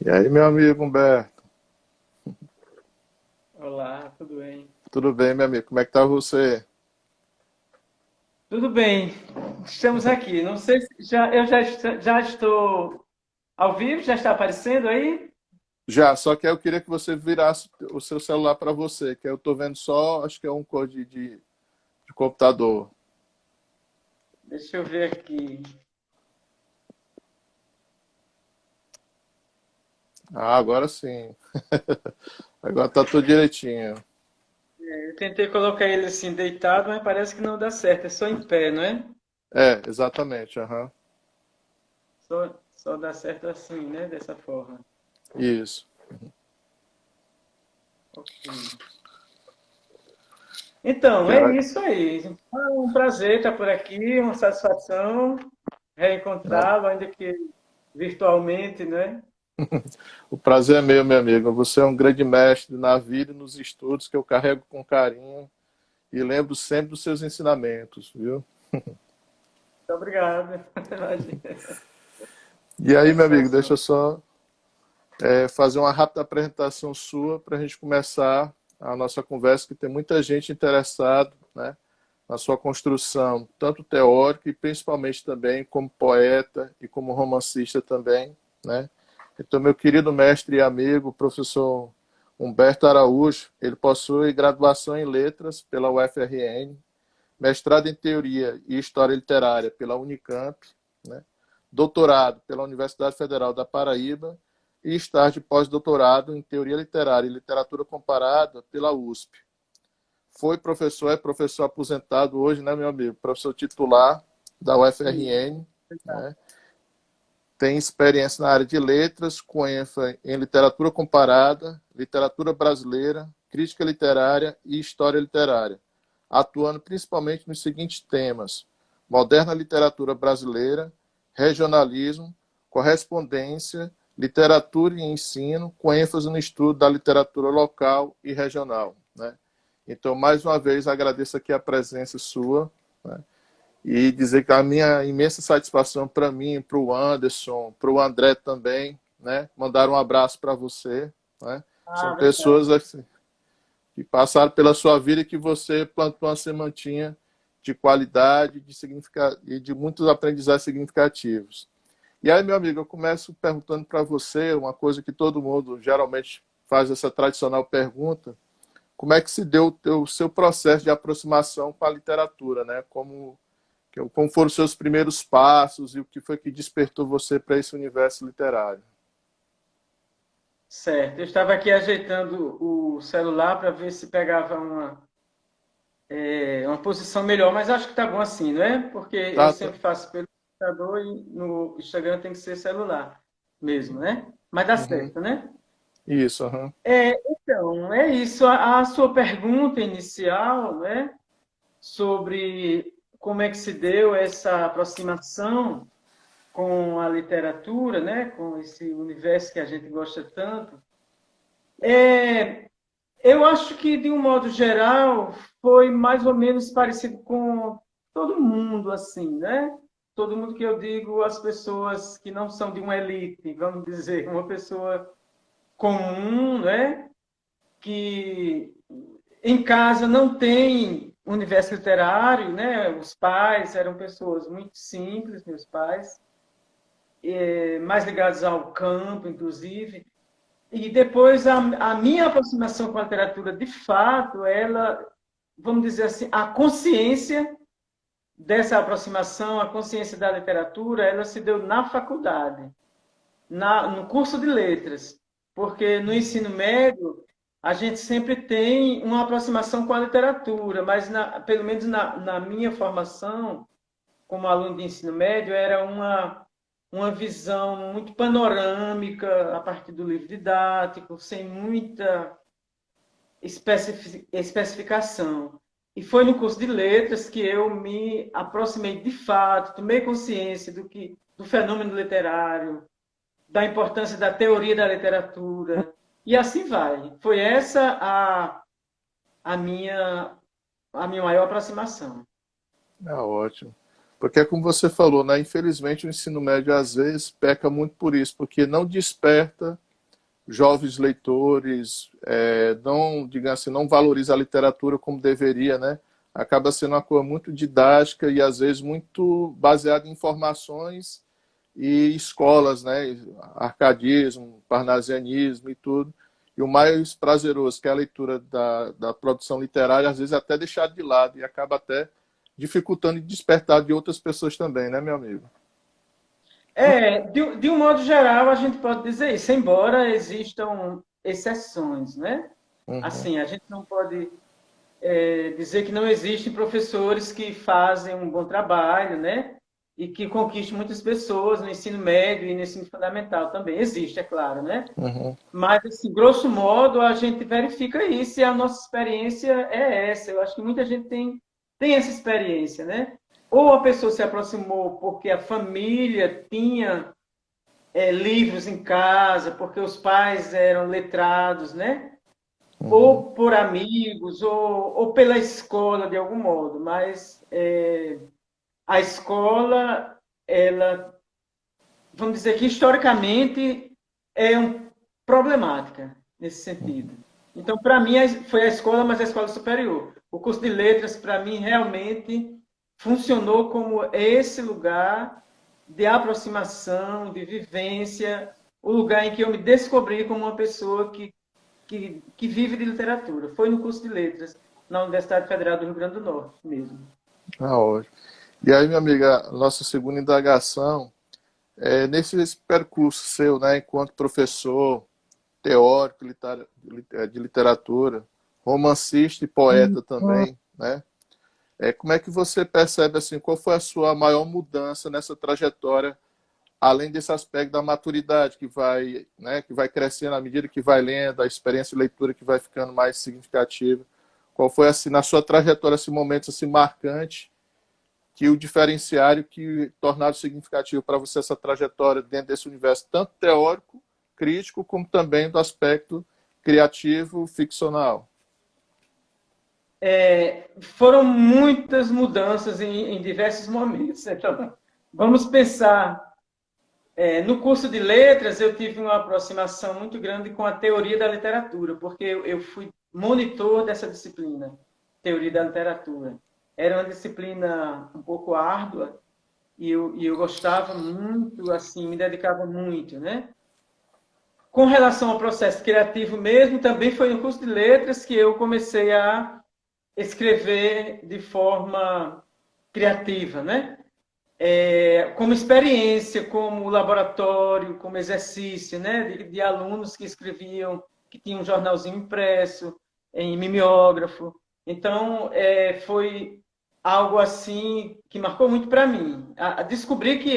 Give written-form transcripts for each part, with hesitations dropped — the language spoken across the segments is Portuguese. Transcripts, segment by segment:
E aí, meu amigo Humberto? Olá, tudo bem? Tudo bem, meu amigo? Como é que tá você? Tudo bem, estamos aqui. Não sei se já estou ao vivo, já está aparecendo aí? Já, só que eu queria que você virasse o seu celular para você, que eu tô vendo só, acho que é um código de computador. Deixa eu ver aqui. Ah, agora sim. Agora tá tudo direitinho. Eu tentei colocar ele assim deitado, mas parece que não dá certo. É só em pé, não é? É, exatamente, aham. Só dá certo assim, né? Dessa forma. Isso. Ok. Então, Que é a- isso aí. É um prazer estar por aqui, uma satisfação não, reencontrá-lo, ainda que virtualmente, né? o prazer é meu amigo. Você é um grande mestre na vida e nos estudos que eu carrego com carinho e lembro sempre dos seus ensinamentos, viu? Muito obrigado. Imagina. E aí, meu amigo, deixa Satisfação. eu só fazer uma rápida apresentação sua para a gente começar a nossa conversa, que tem muita gente interessada, né, na sua construção, tanto teórica e principalmente também como poeta e como romancista também, né? Então, meu querido mestre e amigo, professor Humberto Araújo, ele possui graduação em letras pela UFRN, mestrado em teoria e história literária pela Unicamp, né? Doutorado pela Universidade Federal da Paraíba e estágio de pós-doutorado em teoria literária e literatura comparada pela USP. É professor aposentado hoje, né, meu amigo? Professor titular da Sim. UFRN, né? Tem experiência na área de letras, com ênfase em literatura comparada, literatura brasileira, crítica literária e história literária, atuando principalmente nos seguintes temas: moderna literatura brasileira, regionalismo, correspondência, literatura e ensino, com ênfase no estudo da literatura local e regional, né? Então, mais uma vez, agradeço aqui a presença sua, né? E dizer que a minha imensa satisfação para mim, para o Anderson, para o André também, né? Mandar um abraço para você, né? São Ah, pessoas obrigado. assim, que passaram pela sua vida e que você plantou uma sementinha de qualidade e de muitos aprendizados significativos. E aí, meu amigo, eu começo perguntando para você uma coisa que todo mundo geralmente faz essa tradicional pergunta: como é que se deu o seu processo de aproximação com a literatura, né? Como foram os seus primeiros passos e o que foi que despertou você para esse universo literário? Certo. Eu estava aqui ajeitando o celular para ver se pegava uma posição melhor, mas acho que tá bom assim, não é? Porque eu Tá, tá. sempre faço pelo computador e no Instagram tem que ser celular mesmo, né? Mas dá Uhum. certo, né? Isso, uhum. Então, é isso. A sua pergunta inicial, né? Sobre como é que se deu essa aproximação com a literatura, né? Com esse universo que a gente gosta tanto. Eu acho que, de um modo geral, foi mais ou menos parecido com todo mundo, assim, né? Todo mundo que eu digo, as pessoas que não são de uma elite, vamos dizer, uma pessoa comum, né? Que em casa não tem universo literário, né? Os pais eram pessoas muito simples, meus pais, mais ligados ao campo, inclusive. E depois a minha aproximação com a literatura, de fato, ela, vamos dizer assim, a consciência dessa aproximação, a consciência da literatura, ela se deu na faculdade, no curso de letras, porque no ensino médio a gente sempre tem uma aproximação com a literatura, mas pelo menos na minha formação como aluno de ensino médio era uma visão muito panorâmica a partir do livro didático, sem muita especificação. E foi no curso de letras que eu me aproximei de fato, tomei consciência do fenômeno literário, da importância da teoria da literatura, e assim vai. Foi essa a minha, a minha maior aproximação. É ótimo. Porque é como você falou, né? Infelizmente o ensino médio às vezes peca muito por isso, porque não desperta jovens leitores não, digamos assim, não valoriza a literatura como deveria, né? Acaba sendo uma coisa muito didática e às vezes muito baseada em informações e escolas, né? Arcadismo, parnasianismo e tudo. E o mais prazeroso, que é a leitura da produção literária, às vezes até deixado de lado e acaba até dificultando e despertar de outras pessoas também, né, meu amigo? De um modo geral, a gente pode dizer isso, embora existam exceções, né? Uhum, Assim, a gente não pode dizer que não existem professores que fazem um bom trabalho, né? E que conquistam muitas pessoas no ensino médio e no ensino fundamental também. Existe, é claro, né? uhum, Mas, assim, grosso modo, a gente verifica isso e a nossa experiência é essa. Eu acho que muita gente tem essa experiência, né? Ou a pessoa se aproximou porque a família tinha livros em casa, porque os pais eram letrados, né? uhum, Ou por amigos, ou pela escola, de algum modo. Mas a escola, ela, vamos dizer que historicamente é problemática nesse sentido. Então, para mim, foi a escola, mas a escola superior. O curso de letras, para mim, realmente funcionou como esse lugar de aproximação, de vivência, o lugar em que eu me descobri como uma pessoa que vive de literatura. Foi no curso de letras, na Universidade Federal do Rio Grande do Norte mesmo. ótimo. E aí, minha amiga, a nossa segunda indagação nesse percurso seu, né, enquanto professor teórico de literatura, romancista e poeta também, né? Como é que você percebe assim, qual foi a sua maior mudança nessa trajetória, além desse aspecto da maturidade que vai, né, que vai crescendo à medida que vai lendo, a experiência de leitura que vai ficando mais significativa? Qual foi assim na sua trajetória esse momento assim marcante que o diferenciário que tornado significativo para você essa trajetória dentro desse universo tanto teórico, crítico, como também do aspecto criativo, ficcional? Foram muitas mudanças em diversos momentos. Então, vamos pensar. No curso de letras, eu tive uma aproximação muito grande com a teoria da literatura, porque eu fui monitor dessa disciplina, teoria da literatura. Era uma disciplina um pouco árdua e eu gostava muito, assim, me dedicava muito, né? Com relação ao processo criativo mesmo, também foi no curso de letras que eu comecei a escrever de forma criativa, né? Como experiência, como laboratório, como exercício, né? De alunos que escreviam, que tinham um jornalzinho impresso, em mimeógrafo. Então, foi algo assim que marcou muito para mim. A descobrir que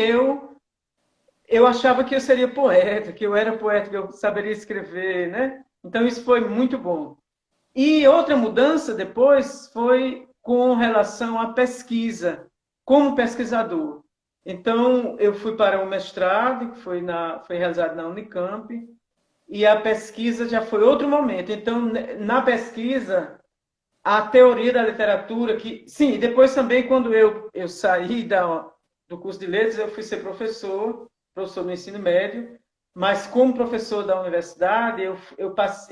eu achava que eu seria poeta, que eu era poeta, que eu saberia escrever, né? Então, isso foi muito bom. E outra mudança depois foi com relação à pesquisa, como pesquisador. Então, eu fui para o mestrado, que foi realizado na Unicamp, e a pesquisa já foi outro momento. Então, na pesquisa, a teoria da literatura, que, sim, depois também, quando eu saí do curso de letras, eu fui ser professor no ensino médio, mas como professor da universidade, eu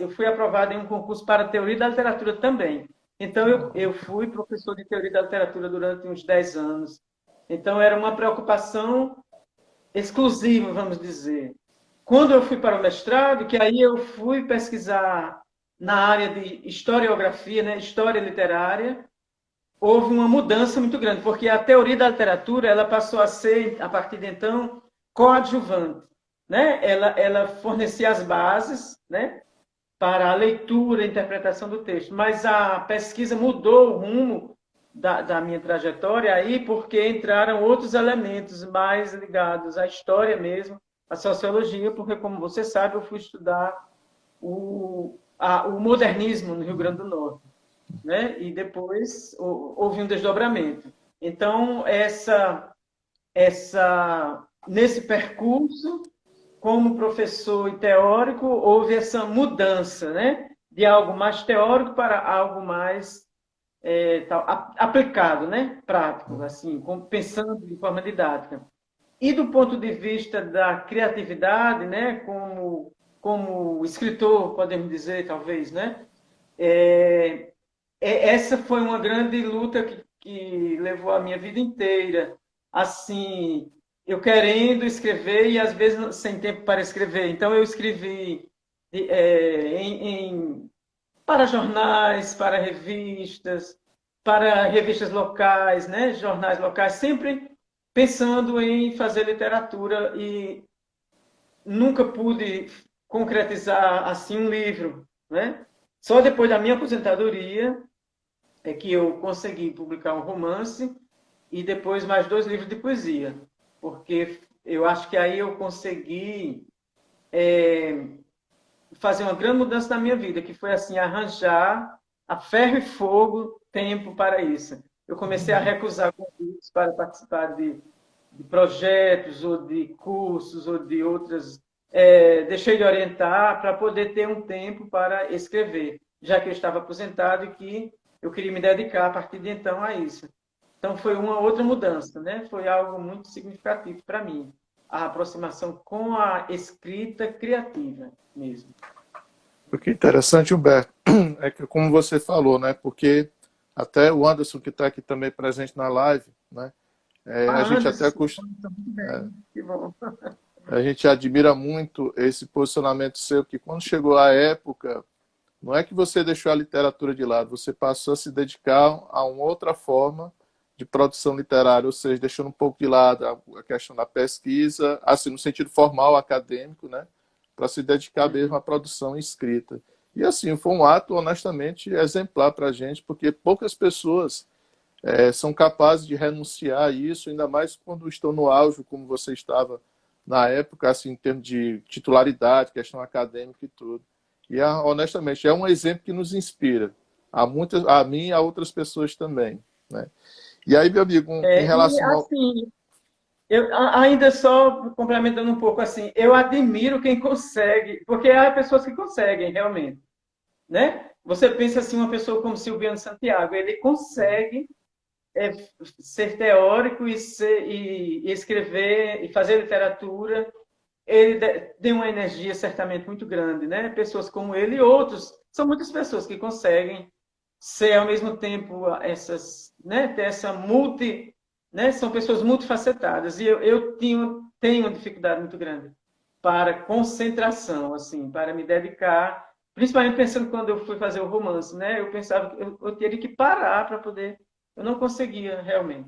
fui aprovado em um concurso para teoria da literatura também. Então, eu fui professor de teoria da literatura durante uns 10 anos. Então, era uma preocupação exclusiva, vamos dizer. Quando eu fui para o mestrado, que aí eu fui pesquisar na área de historiografia, né, história literária, houve uma mudança muito grande, porque a teoria da literatura ela passou a ser, a partir de então, coadjuvante. Né? Ela fornecia as bases, né, para a leitura e interpretação do texto, mas a pesquisa mudou o rumo da minha trajetória aí, porque entraram outros elementos mais ligados à história mesmo, à sociologia, porque, como você sabe, eu fui estudar o modernismo no Rio Grande do Norte, né? E depois houve um desdobramento. Então, nesse percurso, como professor e teórico, houve essa mudança, né? De algo mais teórico para algo mais aplicado, né? Prático, assim, pensando de forma didática. E do ponto de vista da criatividade, né? Como como escritor, podemos dizer, talvez, né? Essa foi uma grande luta que levou a minha vida inteira. Assim, eu querendo escrever e às vezes sem tempo para escrever. Então eu escrevi para jornais, para revistas locais, né? Jornais locais, sempre pensando em fazer literatura e nunca pude concretizar assim um livro, né? Só depois da minha aposentadoria é que eu consegui publicar um romance e depois mais 2 livros de poesia, porque eu acho que aí eu consegui fazer uma grande mudança na minha vida, que foi assim arranjar a ferro e fogo tempo para isso. Eu comecei a recusar convites para participar de projetos ou de cursos ou de outras. Deixei de orientar para poder ter um tempo para escrever, já que eu estava aposentado e que eu queria me dedicar a partir de então a isso. Então foi uma outra mudança, né? Foi algo muito significativo para mim, a aproximação com a escrita criativa mesmo. O que é interessante, Humberto, é que como você falou, né? Porque até o Anderson, que está aqui também presente na live, né? A gente até Anderson, muito bem, que bom. a gente admira muito esse posicionamento seu, que quando chegou a época, não é que você deixou a literatura de lado, você passou a se dedicar a uma outra forma de produção literária, ou seja, deixando um pouco de lado a questão da pesquisa, assim, no sentido formal, acadêmico, né? Para se dedicar mesmo à produção escrita. E assim, foi um ato, honestamente, exemplar para a gente, porque poucas pessoas são capazes de renunciar a isso, ainda mais quando estão no auge, como você estava na época, assim, em termos de titularidade, questão acadêmica e tudo. E, honestamente, é um exemplo que nos inspira, a mim e a outras pessoas também, né? E aí, meu amigo, em E relação ao... assim, eu ainda só complementando um pouco assim, eu admiro quem consegue, porque há pessoas que conseguem realmente, né? Você pensa assim, uma pessoa como Silviano Santiago, ele consegue ser teórico e escrever e fazer literatura, ele tem uma energia certamente muito grande, né? Pessoas como ele e outros, são muitas pessoas que conseguem ser ao mesmo tempo essas, né? Ter essa multi, né? São pessoas multifacetadas e eu tenho uma dificuldade muito grande para concentração, assim, para me dedicar, principalmente pensando quando eu fui fazer o romance, né? Eu pensava que eu teria que parar para poder, eu não conseguia realmente.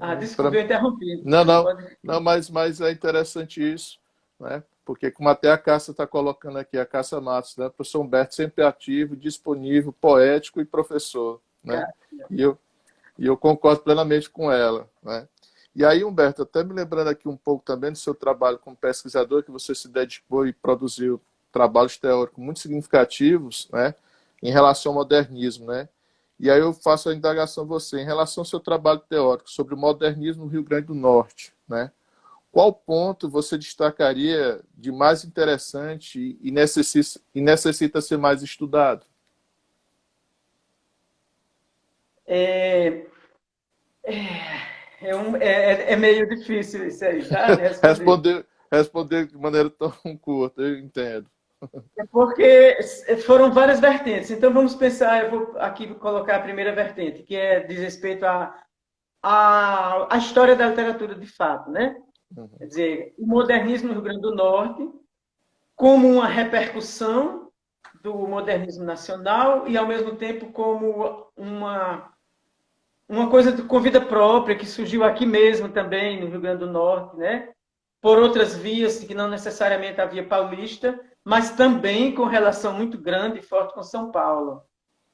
Ah, desculpe, pra... eu interrompi. Não, não, Pode... não, mas é interessante isso, né? Porque como até a Cássia está colocando aqui, a Cássia Matos, né? O professor Humberto sempre ativo, disponível, poético e professor, né? E eu, e eu concordo plenamente com ela, né? E aí, Humberto, até me lembrando aqui um pouco também do seu trabalho como pesquisador, que você se dedicou e produziu trabalhos teóricos muito significativos, né, em relação ao modernismo, né? E aí eu faço a indagação a você, em relação ao seu trabalho teórico sobre o modernismo no Rio Grande do Norte, né? Qual ponto você destacaria de mais interessante e necessita ser mais estudado? É, é meio difícil isso aí, tá? Responder. Responder de maneira tão curta, eu entendo. É porque foram várias vertentes. Então vamos pensar, eu vou aqui colocar a primeira vertente, que diz respeito à história da literatura de fato, né? Quer dizer, o modernismo no Rio Grande do Norte, como uma repercussão do modernismo nacional e, ao mesmo tempo, como uma coisa com vida própria que surgiu aqui mesmo também, no Rio Grande do Norte, né? Por outras vias, que não necessariamente a via paulista, mas também com relação muito grande e forte com São Paulo.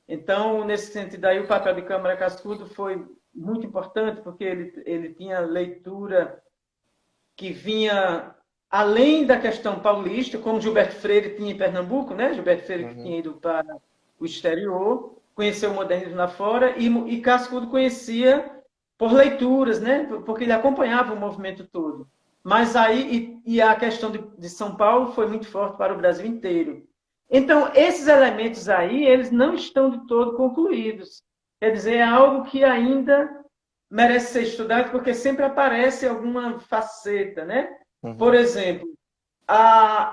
Então, nesse sentido aí, o papel de Câmara Cascudo foi muito importante, porque ele tinha leitura que vinha além da questão paulista, como Gilberto Freire tinha em Pernambuco, né? Gilberto Freire que tinha ido para o exterior, conheceu o modernismo lá fora, e Cascudo conhecia por leituras, né? Porque ele acompanhava o movimento todo. Mas aí, e a questão de São Paulo foi muito forte para o Brasil inteiro. Então, esses elementos aí, eles não estão de todo concluídos. Quer dizer, é algo que ainda merece ser estudado, porque sempre aparece alguma faceta, né? Por exemplo,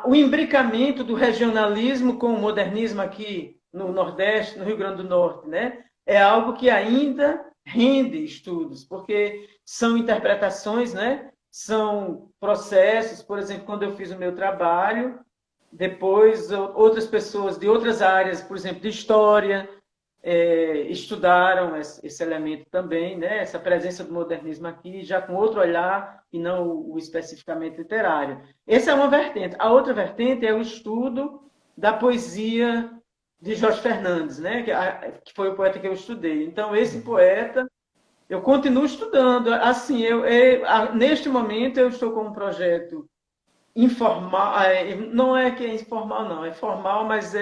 o imbricamento do regionalismo com o modernismo aqui no Nordeste, no Rio Grande do Norte, né? É algo que ainda rende estudos, porque são interpretações, né? São processos. Por exemplo, quando eu fiz o meu trabalho, depois outras pessoas de outras áreas, por exemplo, de história, estudaram esse elemento também, né? Essa presença do modernismo aqui, já com outro olhar e não o especificamente literário. Essa é uma vertente. A outra vertente é o estudo da poesia de Jorge Fernandes, né? Que foi o poeta que eu estudei. Então, esse poeta, eu continuo estudando. Assim, neste momento, eu estou com um projeto informal. Não é que é informal, não. É formal, mas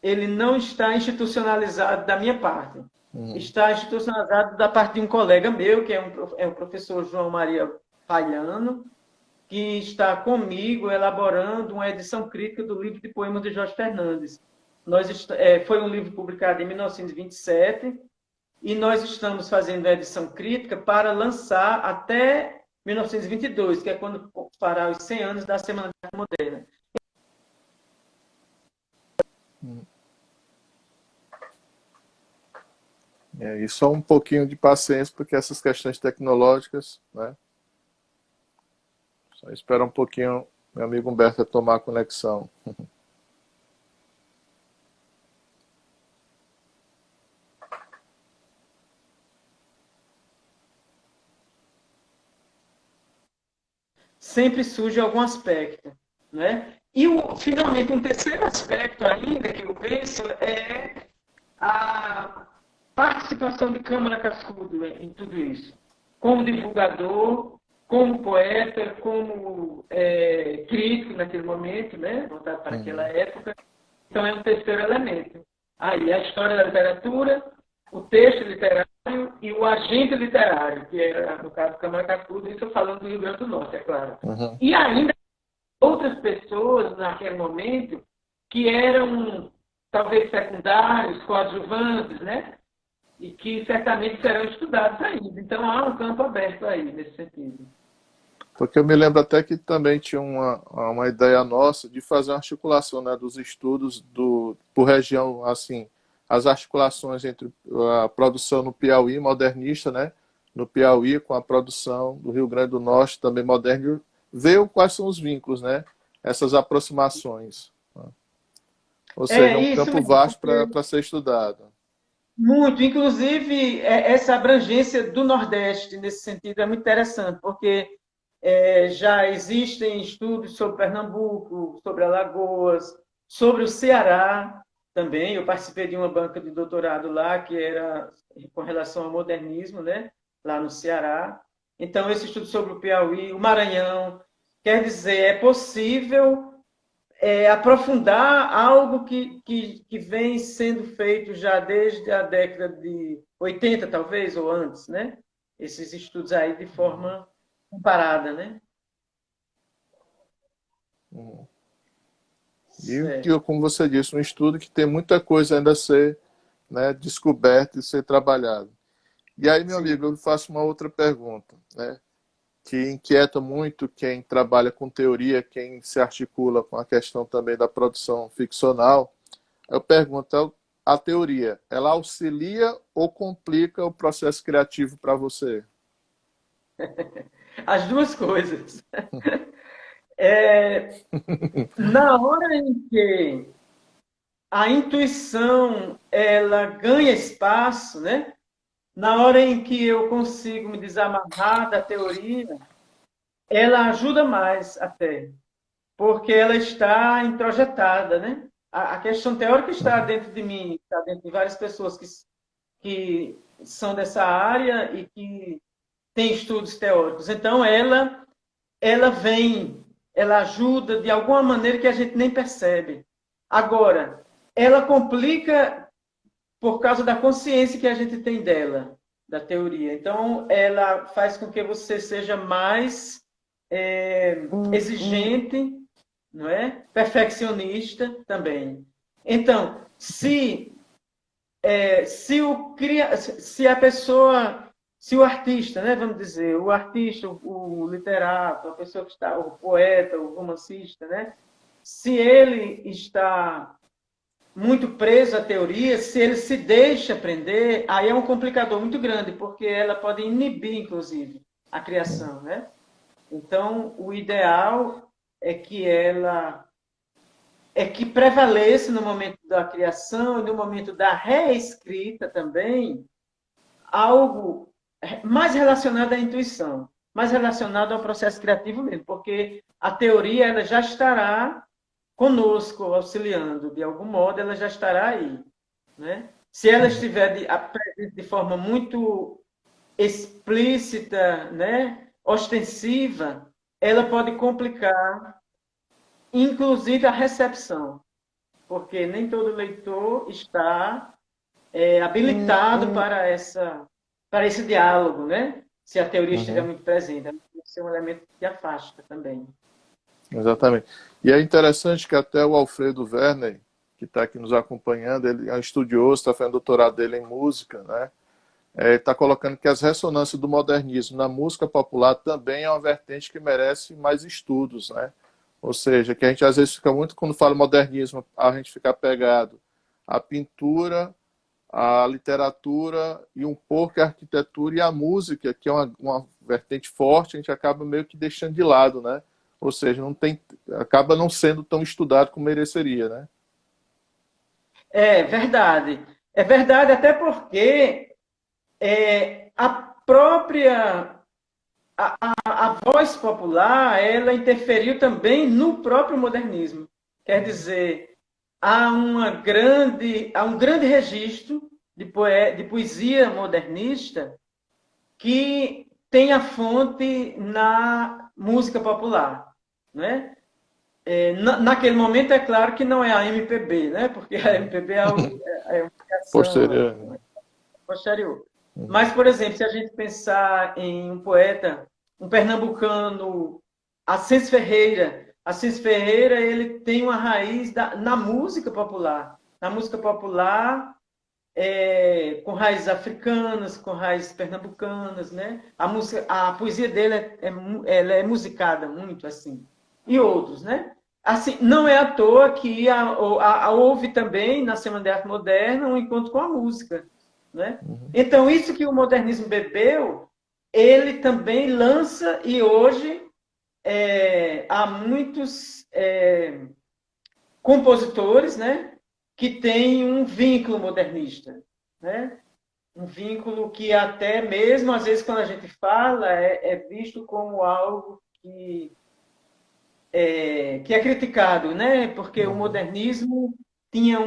ele não está institucionalizado da minha parte. Está institucionalizado da parte de um colega meu, que é o professor João Maria Falhano, que está comigo elaborando uma edição crítica do livro de poemas de Jorge Fernandes. Foi um livro publicado em 1927 e nós estamos fazendo a edição crítica para lançar até 1922, que é quando fará os 100 anos da Semana da Arte Moderna. E só um pouquinho de paciência, porque essas questões tecnológicas, né? Só espera um pouquinho, meu amigo Humberto, tomar a conexão. Sempre surge algum aspecto, né? E, finalmente, um terceiro aspecto ainda que eu penso é a participação de Câmara Cascudo em tudo isso. Como divulgador, como poeta, como crítico naquele momento, né? Voltado para aquela época. Então, é um terceiro elemento. Aí, a história da literatura, o texto literário e o agente literário, que era, no caso, Câmara Cascudo, isso falando do Rio Grande do Norte, é claro. E ainda outras pessoas, naquele momento, que eram, talvez, secundários, coadjuvantes, né? E que certamente serão estudados ainda. Então, há um campo aberto aí, nesse sentido. Porque eu me lembro até que também tinha uma ideia nossa de fazer uma articulação, né, dos estudos por região, assim, as articulações entre a produção no Piauí modernista, né, no Piauí com a produção do Rio Grande do Norte também moderno, ver quais são os vínculos, né, essas aproximações. Ou seja, é um campo vasto para ser estudado. Muito. Inclusive, essa abrangência do Nordeste, nesse sentido, é muito interessante, porque já existem estudos sobre Pernambuco, sobre Alagoas, sobre o Ceará também. Eu participei de uma banca de doutorado lá, que era com relação ao modernismo, né? Lá no Ceará. Então, esse estudo sobre o Piauí, o Maranhão, quer dizer, é possível aprofundar algo que vem sendo feito já desde a década de 80, talvez, ou antes, né? Esses estudos aí de forma comparada, né? E, como você disse, um estudo que tem muita coisa ainda a ser, né, descoberta e ser trabalhada. E aí, meu amigo, eu faço uma outra pergunta, né, que inquieta muito quem trabalha com teoria, quem se articula com a questão também da produção ficcional. Eu pergunto, a teoria, ela auxilia ou complica o processo criativo para você? As duas coisas. Na hora em que a intuição ela ganha espaço, né? Na hora em que eu consigo me desamarrar da teoria, ela ajuda mais até, porque ela está introjetada, né? A questão teórica está dentro de mim, está dentro de várias pessoas que são dessa área e que têm estudos teóricos. Então, ela vem, ela ajuda de alguma maneira que a gente nem percebe. Agora, ela complica por causa da consciência que a gente tem dela, da teoria. Então, ela faz com que você seja mais exigente, não é? Perfeccionista também. Então, se a pessoa se o artista, né, vamos dizer, o artista, o literato, a pessoa que está, o poeta, o romancista, né, se ele está muito preso à teoria, se ele se deixa aprender, aí é um complicador muito grande, porque ela pode inibir, inclusive, a criação, né? Então, o ideal é que prevaleça no momento da criação e no momento da reescrita também algo mais relacionado à intuição, mais relacionado ao processo criativo mesmo, porque a teoria ela já estará conosco, auxiliando, de algum modo ela já estará aí, né? Se ela estiver de forma muito explícita, né, ostensiva, ela pode complicar, inclusive, a recepção, porque nem todo leitor está habilitado para esse diálogo, né? Se a teoria estiver muito presente, ela pode ser um elemento que afasta também. Exatamente. E é interessante que até o Alfredo Werner, que está aqui nos acompanhando, ele é um estudioso, está fazendo doutorado dele em música, né? Está colocando que as ressonâncias do modernismo na música popular também é uma vertente que merece mais estudos, né? Ou seja, que a gente às vezes fica muito, quando fala modernismo, a gente fica apegado à pintura, à literatura e um pouco à arquitetura e à música, que é uma vertente forte, a gente acaba meio que deixando de lado, né? Ou seja, não tem, acaba não sendo tão estudado como mereceria, né? É verdade. É verdade, até porque a própria a voz popular ela interferiu também no próprio modernismo. Quer dizer, há um grande registro de poesia modernista que tem a fonte na música popular, né? Naquele momento é claro que não é a MPB, né? Porque a MPB é uma criação Posterior. posterior. Mas, por exemplo, se a gente pensar em um poeta, um pernambucano, Assis Ferreira ele tem uma raiz na música popular. Na música popular, com raízes africanas, com raízes pernambucanas, né? A poesia dele ela é musicada muito assim. E outros, né? Assim, não é à toa que houve também, na Semana de Arte Moderna, um encontro com a música, né? Então, isso que o modernismo bebeu, ele também lança, e hoje há muitos compositores, né, que têm um vínculo modernista, né? Um vínculo que até mesmo, às vezes, quando a gente fala, é visto como algo que é criticado, né? Porque o modernismo tinha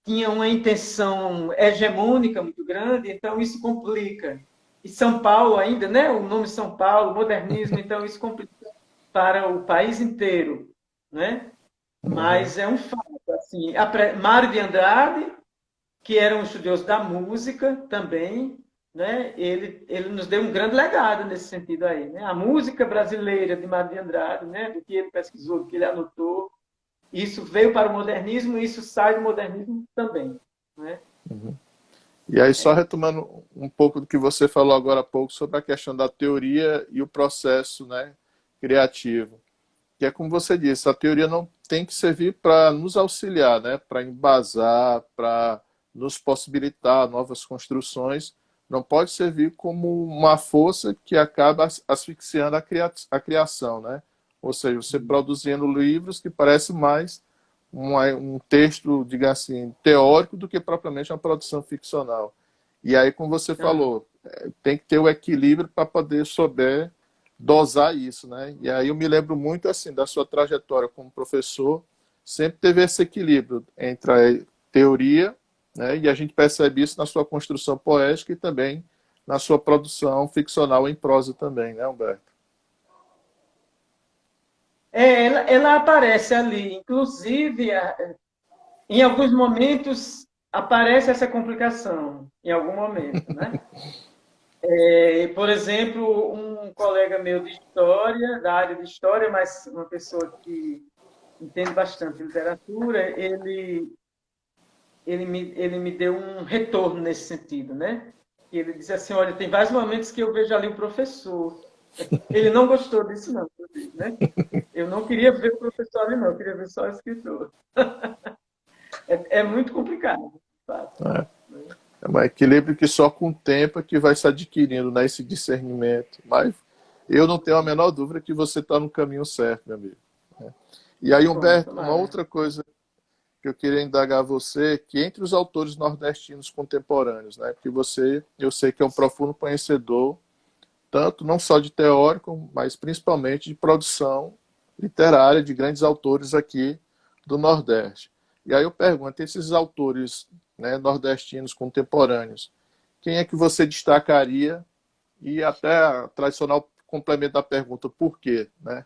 tinha uma intenção hegemônica muito grande, então isso complica. E São Paulo ainda, né? O nome São Paulo, modernismo, então isso complica para o país inteiro, né? Mas é um fato, assim, Mário de Andrade, que era um estudioso da música também, né? Ele nos deu um grande legado nesse sentido aí, né? A música brasileira de Mário de Andrade, né? Do que ele pesquisou, do que ele anotou, isso veio para o modernismo e isso sai do modernismo também, né? E aí, só retomando um pouco do que você falou agora há pouco sobre a questão da teoria e o processo, né, criativo. Que é como você disse, a teoria não tem que servir para nos auxiliar, né, para embasar, para nos possibilitar novas construções, não pode servir como uma força que acaba asfixiando a criação, né? Ou seja, você produzindo livros que parece mais um texto, diga assim, teórico do que propriamente uma produção ficcional. E aí, como você falou, tem que ter o equilíbrio para poder souber dosar isso, né? E aí eu me lembro muito assim da sua trajetória como professor, sempre teve esse equilíbrio entre a teoria, né? E a gente percebe isso na sua construção poética e também na sua produção ficcional em prosa também, né, Humberto? Ela aparece ali, inclusive, em alguns momentos aparece essa complicação, em algum momento, né? Por exemplo, um colega meu de história, da área de história, mas uma pessoa que entende bastante de literatura, ele me deu um retorno nesse sentido, né? E ele disse assim, olha, tem vários momentos que eu vejo ali o professor. Ele não gostou disso, não, né? Eu não queria ver o professor ali, não. Eu queria ver só o escritor. É muito complicado, de fato. É, é um equilíbrio que só com o tempo é que vai se adquirindo, né, esse discernimento. Mas eu não tenho a menor dúvida que você está no caminho certo, meu amigo. E aí, Que bom, Humberto, uma tomara. outra coisa que eu queria indagar a você, que entre os autores nordestinos contemporâneos, né, porque você, eu sei que é um profundo conhecedor, tanto não só de teórico, mas principalmente de produção literária de grandes autores aqui do Nordeste. E aí eu pergunto, esses autores, né, nordestinos contemporâneos, quem é que você destacaria? E até a tradicional complemento da pergunta, por quê? Né?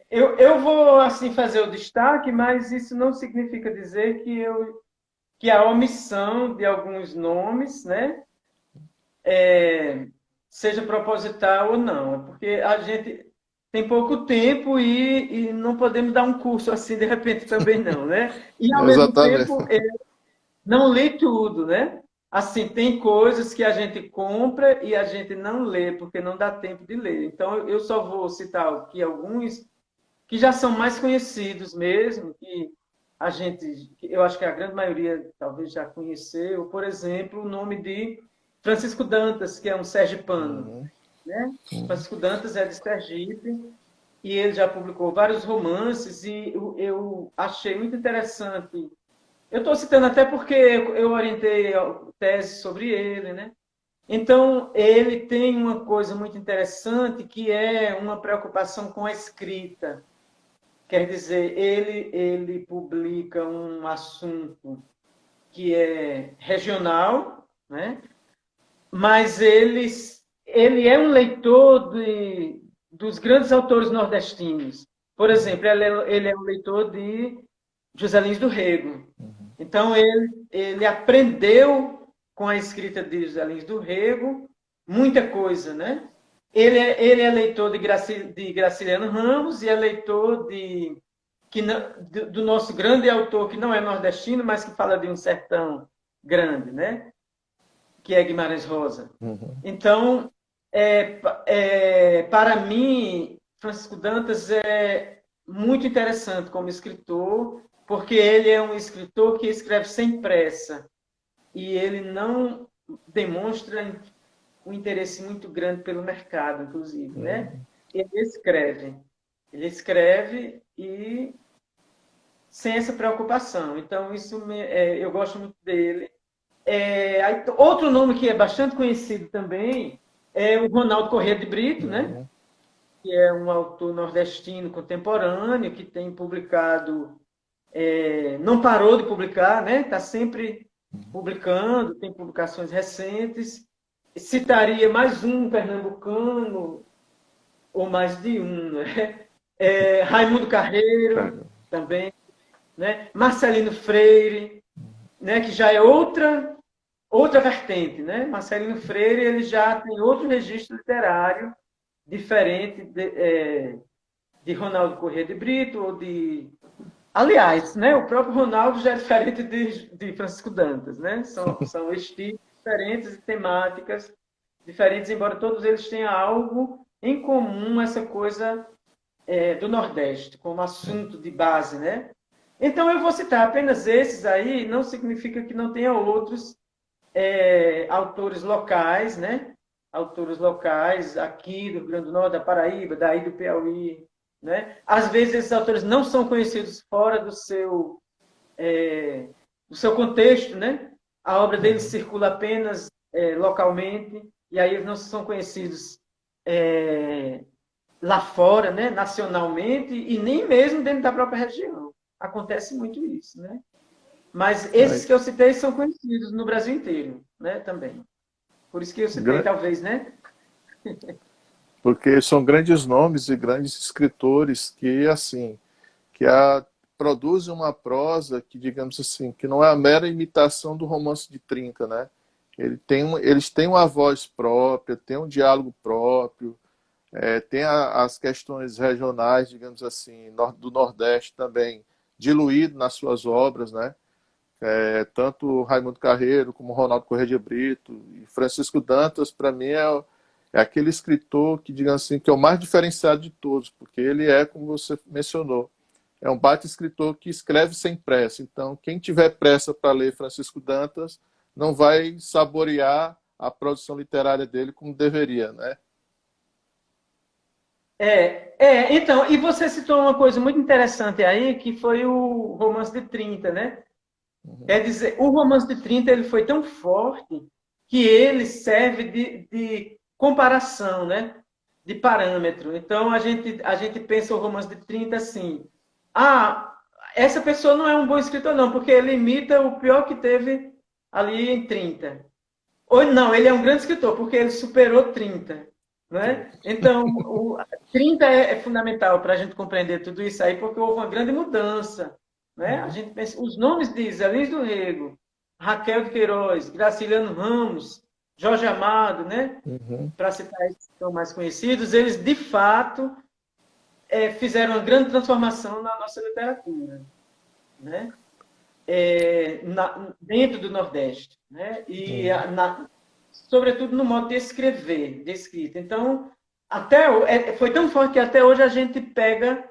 Eu vou assim fazer o destaque, mas isso não significa dizer que a omissão de alguns nomes, né, seja proposital ou não, porque a gente tem pouco tempo e não podemos dar um curso assim de repente também não, né? E ao mesmo Exatamente. tempo não lê tudo, né? Assim, tem coisas que a gente compra e a gente não lê porque não dá tempo de ler. Então eu só vou citar aqui alguns que já são mais conhecidos mesmo, que a gente, eu acho que a grande maioria talvez já conheceu, por exemplo, o nome de Francisco Dantas, que é um sergipano, Uhum, né? Francisco Dantas é de Sergipe e ele já publicou vários romances e eu achei muito interessante. Eu estou citando até porque eu orientei tese sobre ele, né? Então, ele tem uma coisa muito interessante que é uma preocupação com a escrita. Quer dizer, ele publica um assunto que é regional, né? Mas ele é um leitor dos grandes autores nordestinos. Por exemplo, ele é um leitor de José Lins do Rego. Então, ele aprendeu com a escrita de José Lins do Rego muita coisa, né? Ele é leitor de Graciliano Ramos e é leitor do nosso grande autor, que não é nordestino, mas que fala de um sertão grande, né? Que é Guimarães Rosa. uhum. Então, para mim, Francisco Dantas é muito interessante como escritor, porque ele é um escritor que escreve sem pressa e ele não demonstra um interesse muito grande pelo mercado, inclusive, né? Ele escreve, ele escreve e sem essa preocupação. Então, eu gosto muito dele. Outro nome que é bastante conhecido também é o Ronaldo Corrêa de Brito, né? Uhum. Que é um autor nordestino contemporâneo que tem publicado, não parou de publicar, né? Está sempre publicando, tem publicações recentes. Citaria mais um pernambucano, ou mais de um, né? Raimundo Carreiro, Cara, também, né? Marcelino Freire, né? Que já é outra vertente, né? Marcelino Freire ele já tem outro registro literário diferente de Ronaldo Corrêa de Brito ou de... Aliás, né? O próprio Ronaldo já é diferente de Francisco Dantas, né? São estilos diferentes e temáticas diferentes, embora todos eles tenham algo em comum, essa coisa do Nordeste, como assunto de base, né? Então eu vou citar apenas esses aí, não significa que não tenha outros autores locais, né? Autores locais aqui do Rio Grande do Norte, da Paraíba, daí do Piauí, né? Às vezes esses autores não são conhecidos fora do seu contexto, né? A obra deles circula apenas localmente e aí eles não são conhecidos lá fora, né? Nacionalmente e nem mesmo dentro da própria região. Acontece muito isso, né? Mas esses aí, que eu citei são conhecidos no Brasil inteiro, né, também. Por isso que eu citei, talvez, né? porque são grandes nomes e grandes escritores que, assim, que produzem uma prosa que, digamos assim, que não é a mera imitação do romance de trinca, né? Eles têm uma voz própria, têm um diálogo próprio, tem as questões regionais, digamos assim, do Nordeste também, diluído nas suas obras, né? Tanto Raimundo Carreiro como Ronaldo Corrêa de Brito e Francisco Dantas, para mim, é aquele escritor que, digamos assim, que é o mais diferenciado de todos, porque ele é, como você mencionou, é um baita escritor que escreve sem pressa. Então, quem tiver pressa para ler Francisco Dantas não vai saborear a produção literária dele como deveria, né? Então, e você citou uma coisa muito interessante aí, que foi o Romance de 30, né? Quer dizer, o Romance de 30 ele foi tão forte que ele serve de comparação, né? De parâmetro. Então, a gente pensa o Romance de 30 assim, essa pessoa não é um bom escritor não, porque ele imita o pior que teve ali em 30. Ou não, ele é um grande escritor, porque ele superou 30. Né? Então, 30 é fundamental para a gente compreender tudo isso aí, porque houve uma grande mudança. Né? A gente pensa, os nomes de Zé Lins do Rego, Raquel de Queiroz, Graciliano Ramos, Jorge Amado, né? Uhum. Para citar esses que são mais conhecidos, eles de fato fizeram uma grande transformação na nossa literatura. Né? Dentro do Nordeste. Né? E sobretudo no modo de escrever, de escrita. Então, foi tão forte que até hoje a gente pega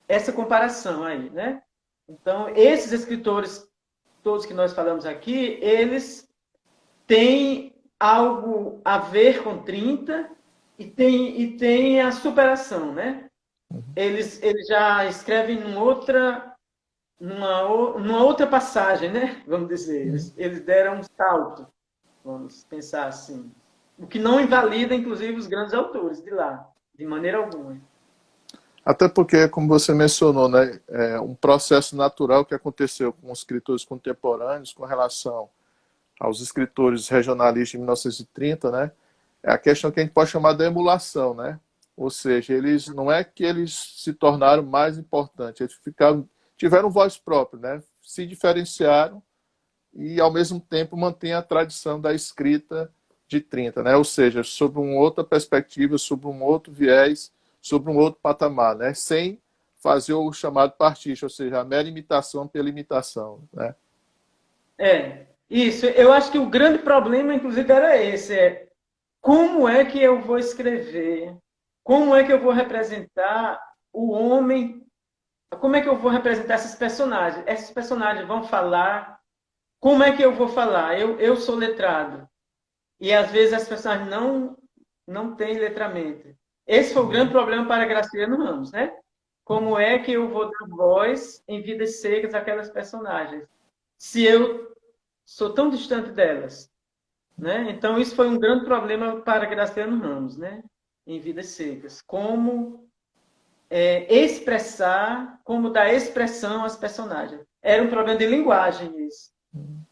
essa comparação aí, né? Então, esses escritores, todos que nós falamos aqui, eles têm algo a ver com 30 e tem a superação, né? Eles já escrevem numa outra passagem, né? Vamos dizer. Eles deram um salto. Vamos pensar assim. O que não invalida, inclusive, os grandes autores de lá, de maneira alguma. Até porque, como você mencionou, né, é um processo natural que aconteceu com os escritores contemporâneos com relação aos escritores regionalistas de 1930, né, é a questão que a gente pode chamar de emulação, né? Ou seja, eles não é que eles se tornaram mais importantes, eles tiveram voz própria, né? Se diferenciaram e, ao mesmo tempo, mantém a tradição da escrita de 30, né? Ou seja, sob uma outra perspectiva, sob um outro viés, sobre um outro patamar, né? Sem fazer o chamado pastiche, ou seja, a mera imitação pela imitação, né? Isso. Eu acho que o grande problema, inclusive, era esse. Como é que eu vou escrever? Como é que eu vou representar o homem? Como é que eu vou representar esses personagens? Esses personagens vão falar. Como é que eu vou falar? Eu sou letrado. E às vezes as pessoas não têm letramento. Esse foi o grande problema para Graciliano Ramos, né? Como é que eu vou dar voz em Vidas Secas àquelas personagens, se eu sou tão distante delas, né? Então isso foi um grande problema para Graciliano Ramos, né? Em Vidas Secas, como expressar, como dar expressão às personagens. Era um problema de linguagem isso.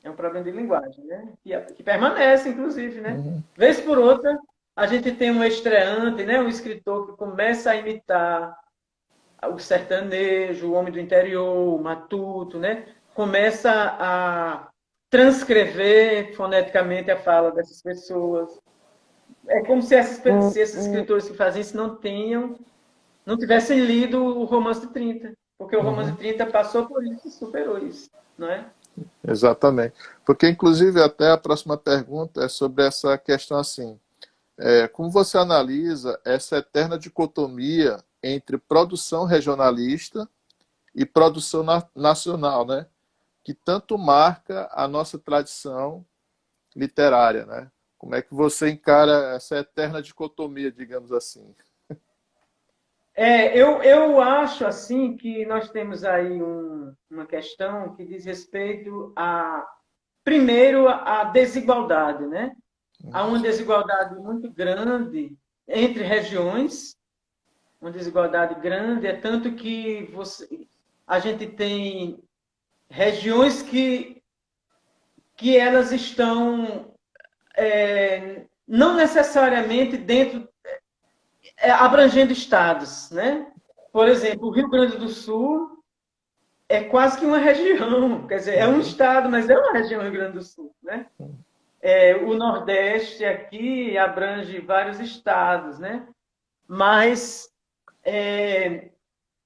É um problema de linguagem, né? Que permanece, inclusive, né? Vez por outra, a gente tem um estreante, né? Um escritor que começa a imitar o sertanejo, o homem do interior, o matuto, né? Começa a transcrever foneticamente a fala dessas pessoas. É como se esses escritores que fazem isso não tivessem lido o Romance de 30, porque o Romance de 30 passou por isso e superou isso, não é? Exatamente. Porque, inclusive, até a próxima pergunta é sobre essa questão assim. Como você analisa essa eterna dicotomia entre produção regionalista e produção nacional, né? Que tanto marca a nossa tradição literária, né? Como é que você encara essa eterna dicotomia, digamos assim? Eu acho assim que nós temos aí uma questão que diz respeito primeiro, a desigualdade, né? Há uma desigualdade muito grande entre regiões, uma desigualdade grande, é tanto que a gente tem regiões que elas estão não necessariamente abrangendo estados, né? Por exemplo, o Rio Grande do Sul é quase que uma região, quer dizer, é um estado, mas é uma região Rio Grande do Sul, né? O Nordeste aqui abrange vários estados, né? Mas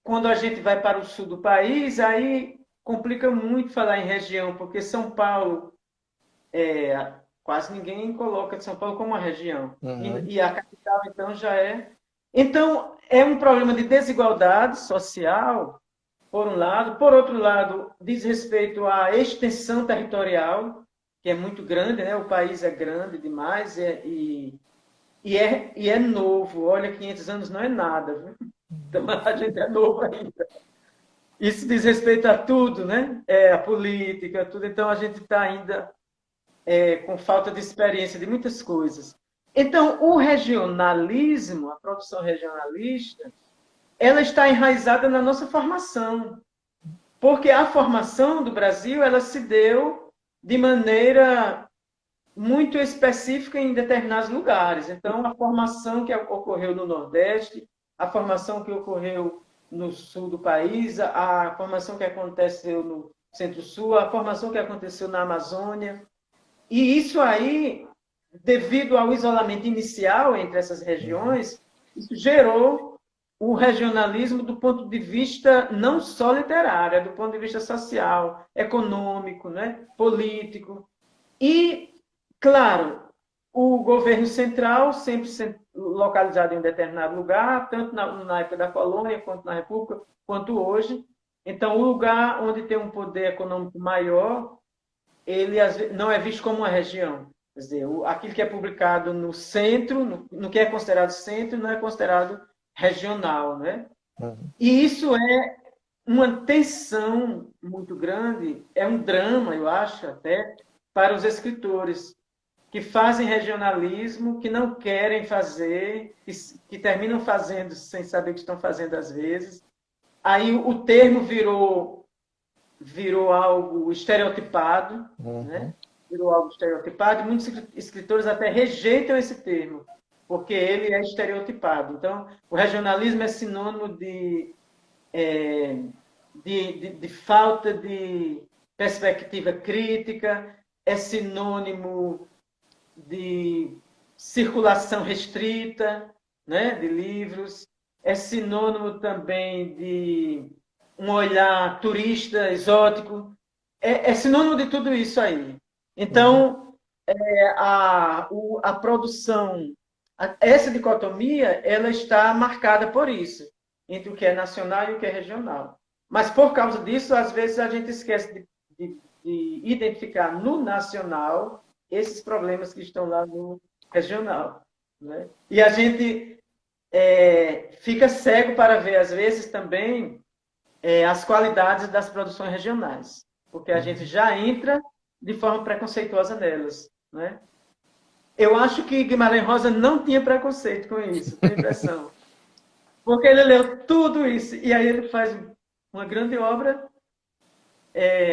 quando a gente vai para o sul do país, aí complica muito falar em região, porque São Paulo, quase ninguém coloca São Paulo como uma região. Uhum. E a capital, então, já é. Então, é um problema de desigualdade social, por um lado. Por outro lado, diz respeito à extensão territorial, que é muito grande, né? O país é grande demais e é novo. Olha, 500 anos não é nada, viu? Então, a gente é novo ainda. Isso diz respeito a tudo, né? A política, tudo. Então, a gente está ainda com falta de experiência de muitas coisas. Então, o regionalismo, a produção regionalista, ela está enraizada na nossa formação. Porque a formação do Brasil, ela se deu de maneira muito específica em determinados lugares. Então, a formação que ocorreu no Nordeste, a formação que ocorreu no sul do país, a formação que aconteceu no Centro-Sul, a formação que aconteceu na Amazônia. E isso aí, devido ao isolamento inicial entre essas regiões, isso gerou o regionalismo do ponto de vista não só literário, é do ponto de vista social, econômico, né, político. E, claro, o governo central, sempre localizado em um determinado lugar, tanto na época da colônia, quanto na República, quanto hoje. Então, o lugar onde tem um poder econômico maior, ele não é visto como uma região. Quer dizer, aquilo que é publicado no centro, no que é considerado centro, não é considerado regional, né? Uhum. E isso é uma tensão muito grande, é um drama, eu acho, até, para os escritores que fazem regionalismo, que não querem fazer, que terminam fazendo sem saber o que estão fazendo às vezes. Aí o termo virou algo estereotipado, né? Uhum. Virou algo estereotipado, e muitos escritores até rejeitam esse termo, porque ele é estereotipado. Então, o regionalismo é sinônimo de falta de perspectiva crítica, é sinônimo de circulação restrita, né, de livros, é sinônimo também de um olhar turista, exótico, é sinônimo de tudo isso aí. Uhum. Então, a produção, essa dicotomia, ela está marcada por isso, entre o que é nacional e o que é regional. Mas, por causa disso, às vezes a gente esquece de identificar no nacional esses problemas que estão lá no regional. Né? E a gente fica cego para ver, às vezes, também as qualidades das produções regionais, porque a gente já entra de forma preconceituosa nelas. Né? Eu acho que Guimarães Rosa não tinha preconceito com isso, tenho a impressão. Porque ele leu tudo isso, e aí ele faz uma grande obra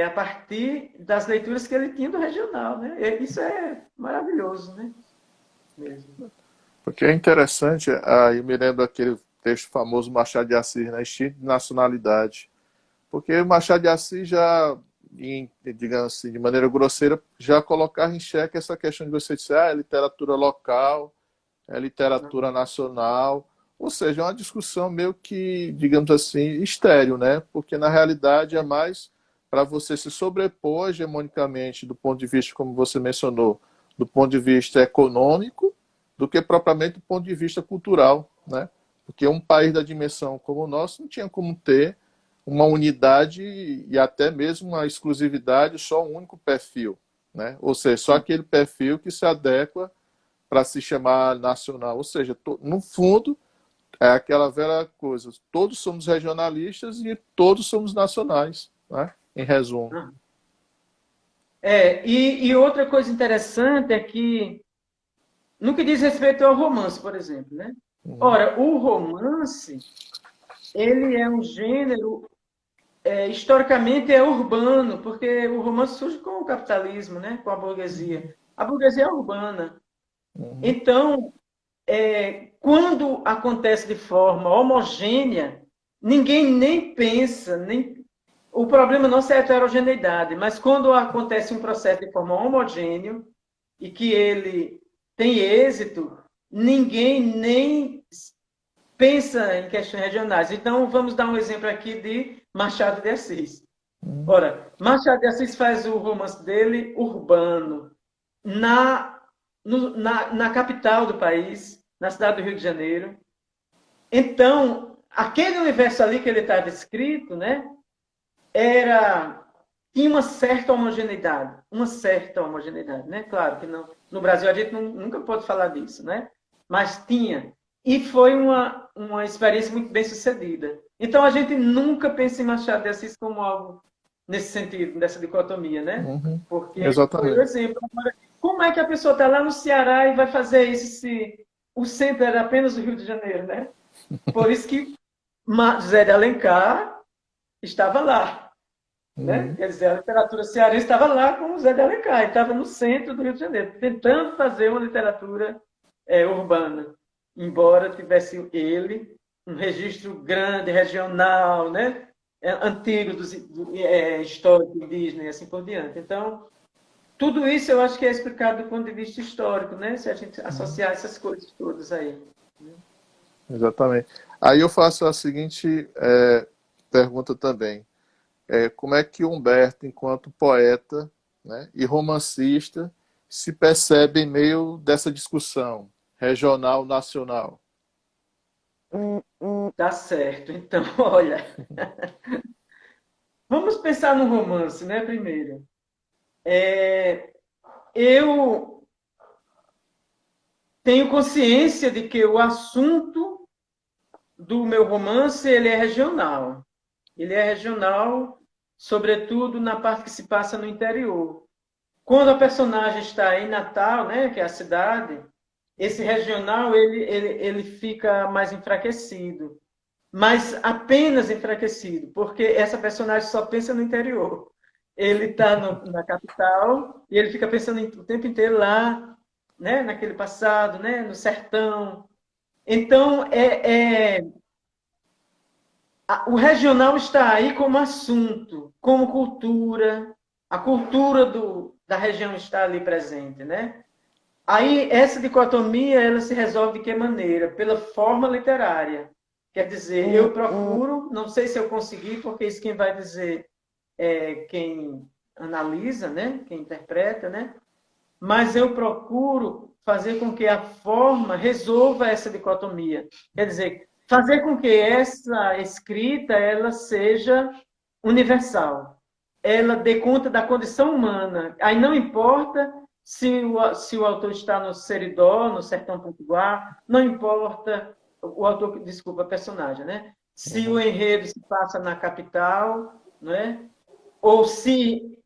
a partir das leituras que ele tinha do regional. Né? Isso é maravilhoso, né? Mesmo. Porque é interessante, aí eu me lembro aquele texto famoso Machado de Assis, né? Instinto de nacionalidade. Porque o Machado de Assis já, digamos assim, de maneira grosseira, já colocava em xeque essa questão de você dizer, é literatura local, é literatura nacional, ou seja, é uma discussão meio que, digamos assim, estéril, né? Porque na realidade é mais para você se sobrepor hegemonicamente do ponto de vista, como você mencionou, do ponto de vista econômico, do que propriamente do ponto de vista cultural, né? Porque um país da dimensão como o nosso não tinha como ter uma unidade e até mesmo uma exclusividade, só um único perfil, né? Ou seja, só aquele perfil que se adequa para se chamar nacional. Ou seja, no fundo, é aquela velha coisa, todos somos regionalistas e todos somos nacionais, né? Em resumo. E outra coisa interessante é que, no que diz respeito ao romance, por exemplo, né? Uhum. Ora, o romance, ele é um gênero, historicamente é urbano, porque o romance surge com o capitalismo, né? Com a burguesia. A burguesia é urbana. Uhum. Então, quando acontece de forma homogênea, ninguém nem pensa, nem... O problema não é a heterogeneidade, mas quando acontece um processo de forma homogênea e que ele tem êxito, ninguém nem pensa em questões regionais. Então, vamos dar um exemplo aqui de Machado de Assis. Ora, Machado de Assis faz o romance dele urbano, na, na capital do país, na cidade do Rio de Janeiro. Então, aquele universo ali que ele estava escrito, né, tinha uma certa homogeneidade, né? Claro que não, no Brasil a gente nunca pode falar disso, né? Mas tinha. E foi uma experiência muito bem sucedida. Então a gente nunca pensa em Machado de Assis como algo nesse sentido, nessa dicotomia, né? Uhum. Porque foi o Exatamente. exemplo. Agora, como é que a pessoa está lá no Ceará e vai fazer isso se o centro era apenas o Rio de Janeiro, né? Por isso que José de Alencar estava lá, né? Uhum. Quer dizer, a literatura cearense estava lá com o José de Alencar, estava no centro do Rio de Janeiro, tentando fazer uma literatura urbana, embora tivesse ele um registro grande, regional, né? Antigo, histórico indígena e assim por diante. Então, tudo isso eu acho que é explicado do ponto de vista histórico, né? Se a gente associar essas coisas todas aí. Exatamente. Aí eu faço a seguinte pergunta também. Como é que Humberto, enquanto poeta, né, e romancista, se percebe em meio dessa discussão regional, nacional? Tá certo. Então, olha, vamos pensar no romance, né, primeiro. Eu tenho consciência de que o assunto do meu romance ele é regional. Ele é regional, sobretudo na parte que se passa no interior. Quando a personagem está em Natal, né, que é a cidade, esse regional ele fica mais enfraquecido. Mas apenas enfraquecido, porque essa personagem só pensa no interior. Ele está na capital e ele fica pensando o tempo inteiro lá, né, naquele passado, né, no sertão. Então, o regional está aí como assunto, como cultura. A cultura da região está ali presente, né? Aí, essa dicotomia, ela se resolve de que maneira? Pela forma literária. Quer dizer, eu procuro, não sei se eu consegui, porque isso quem vai dizer é quem analisa, né? Quem interpreta, né? Mas eu procuro fazer com que a forma resolva essa dicotomia. Quer dizer, fazer com que essa escrita ela seja universal. Ela dê conta da condição humana. Aí não importa se o autor está no Seridó, no Sertão Potiguar, não importa o autor, desculpa, a personagem, né? Se o Uhum. enredo se passa na capital, né? Ou se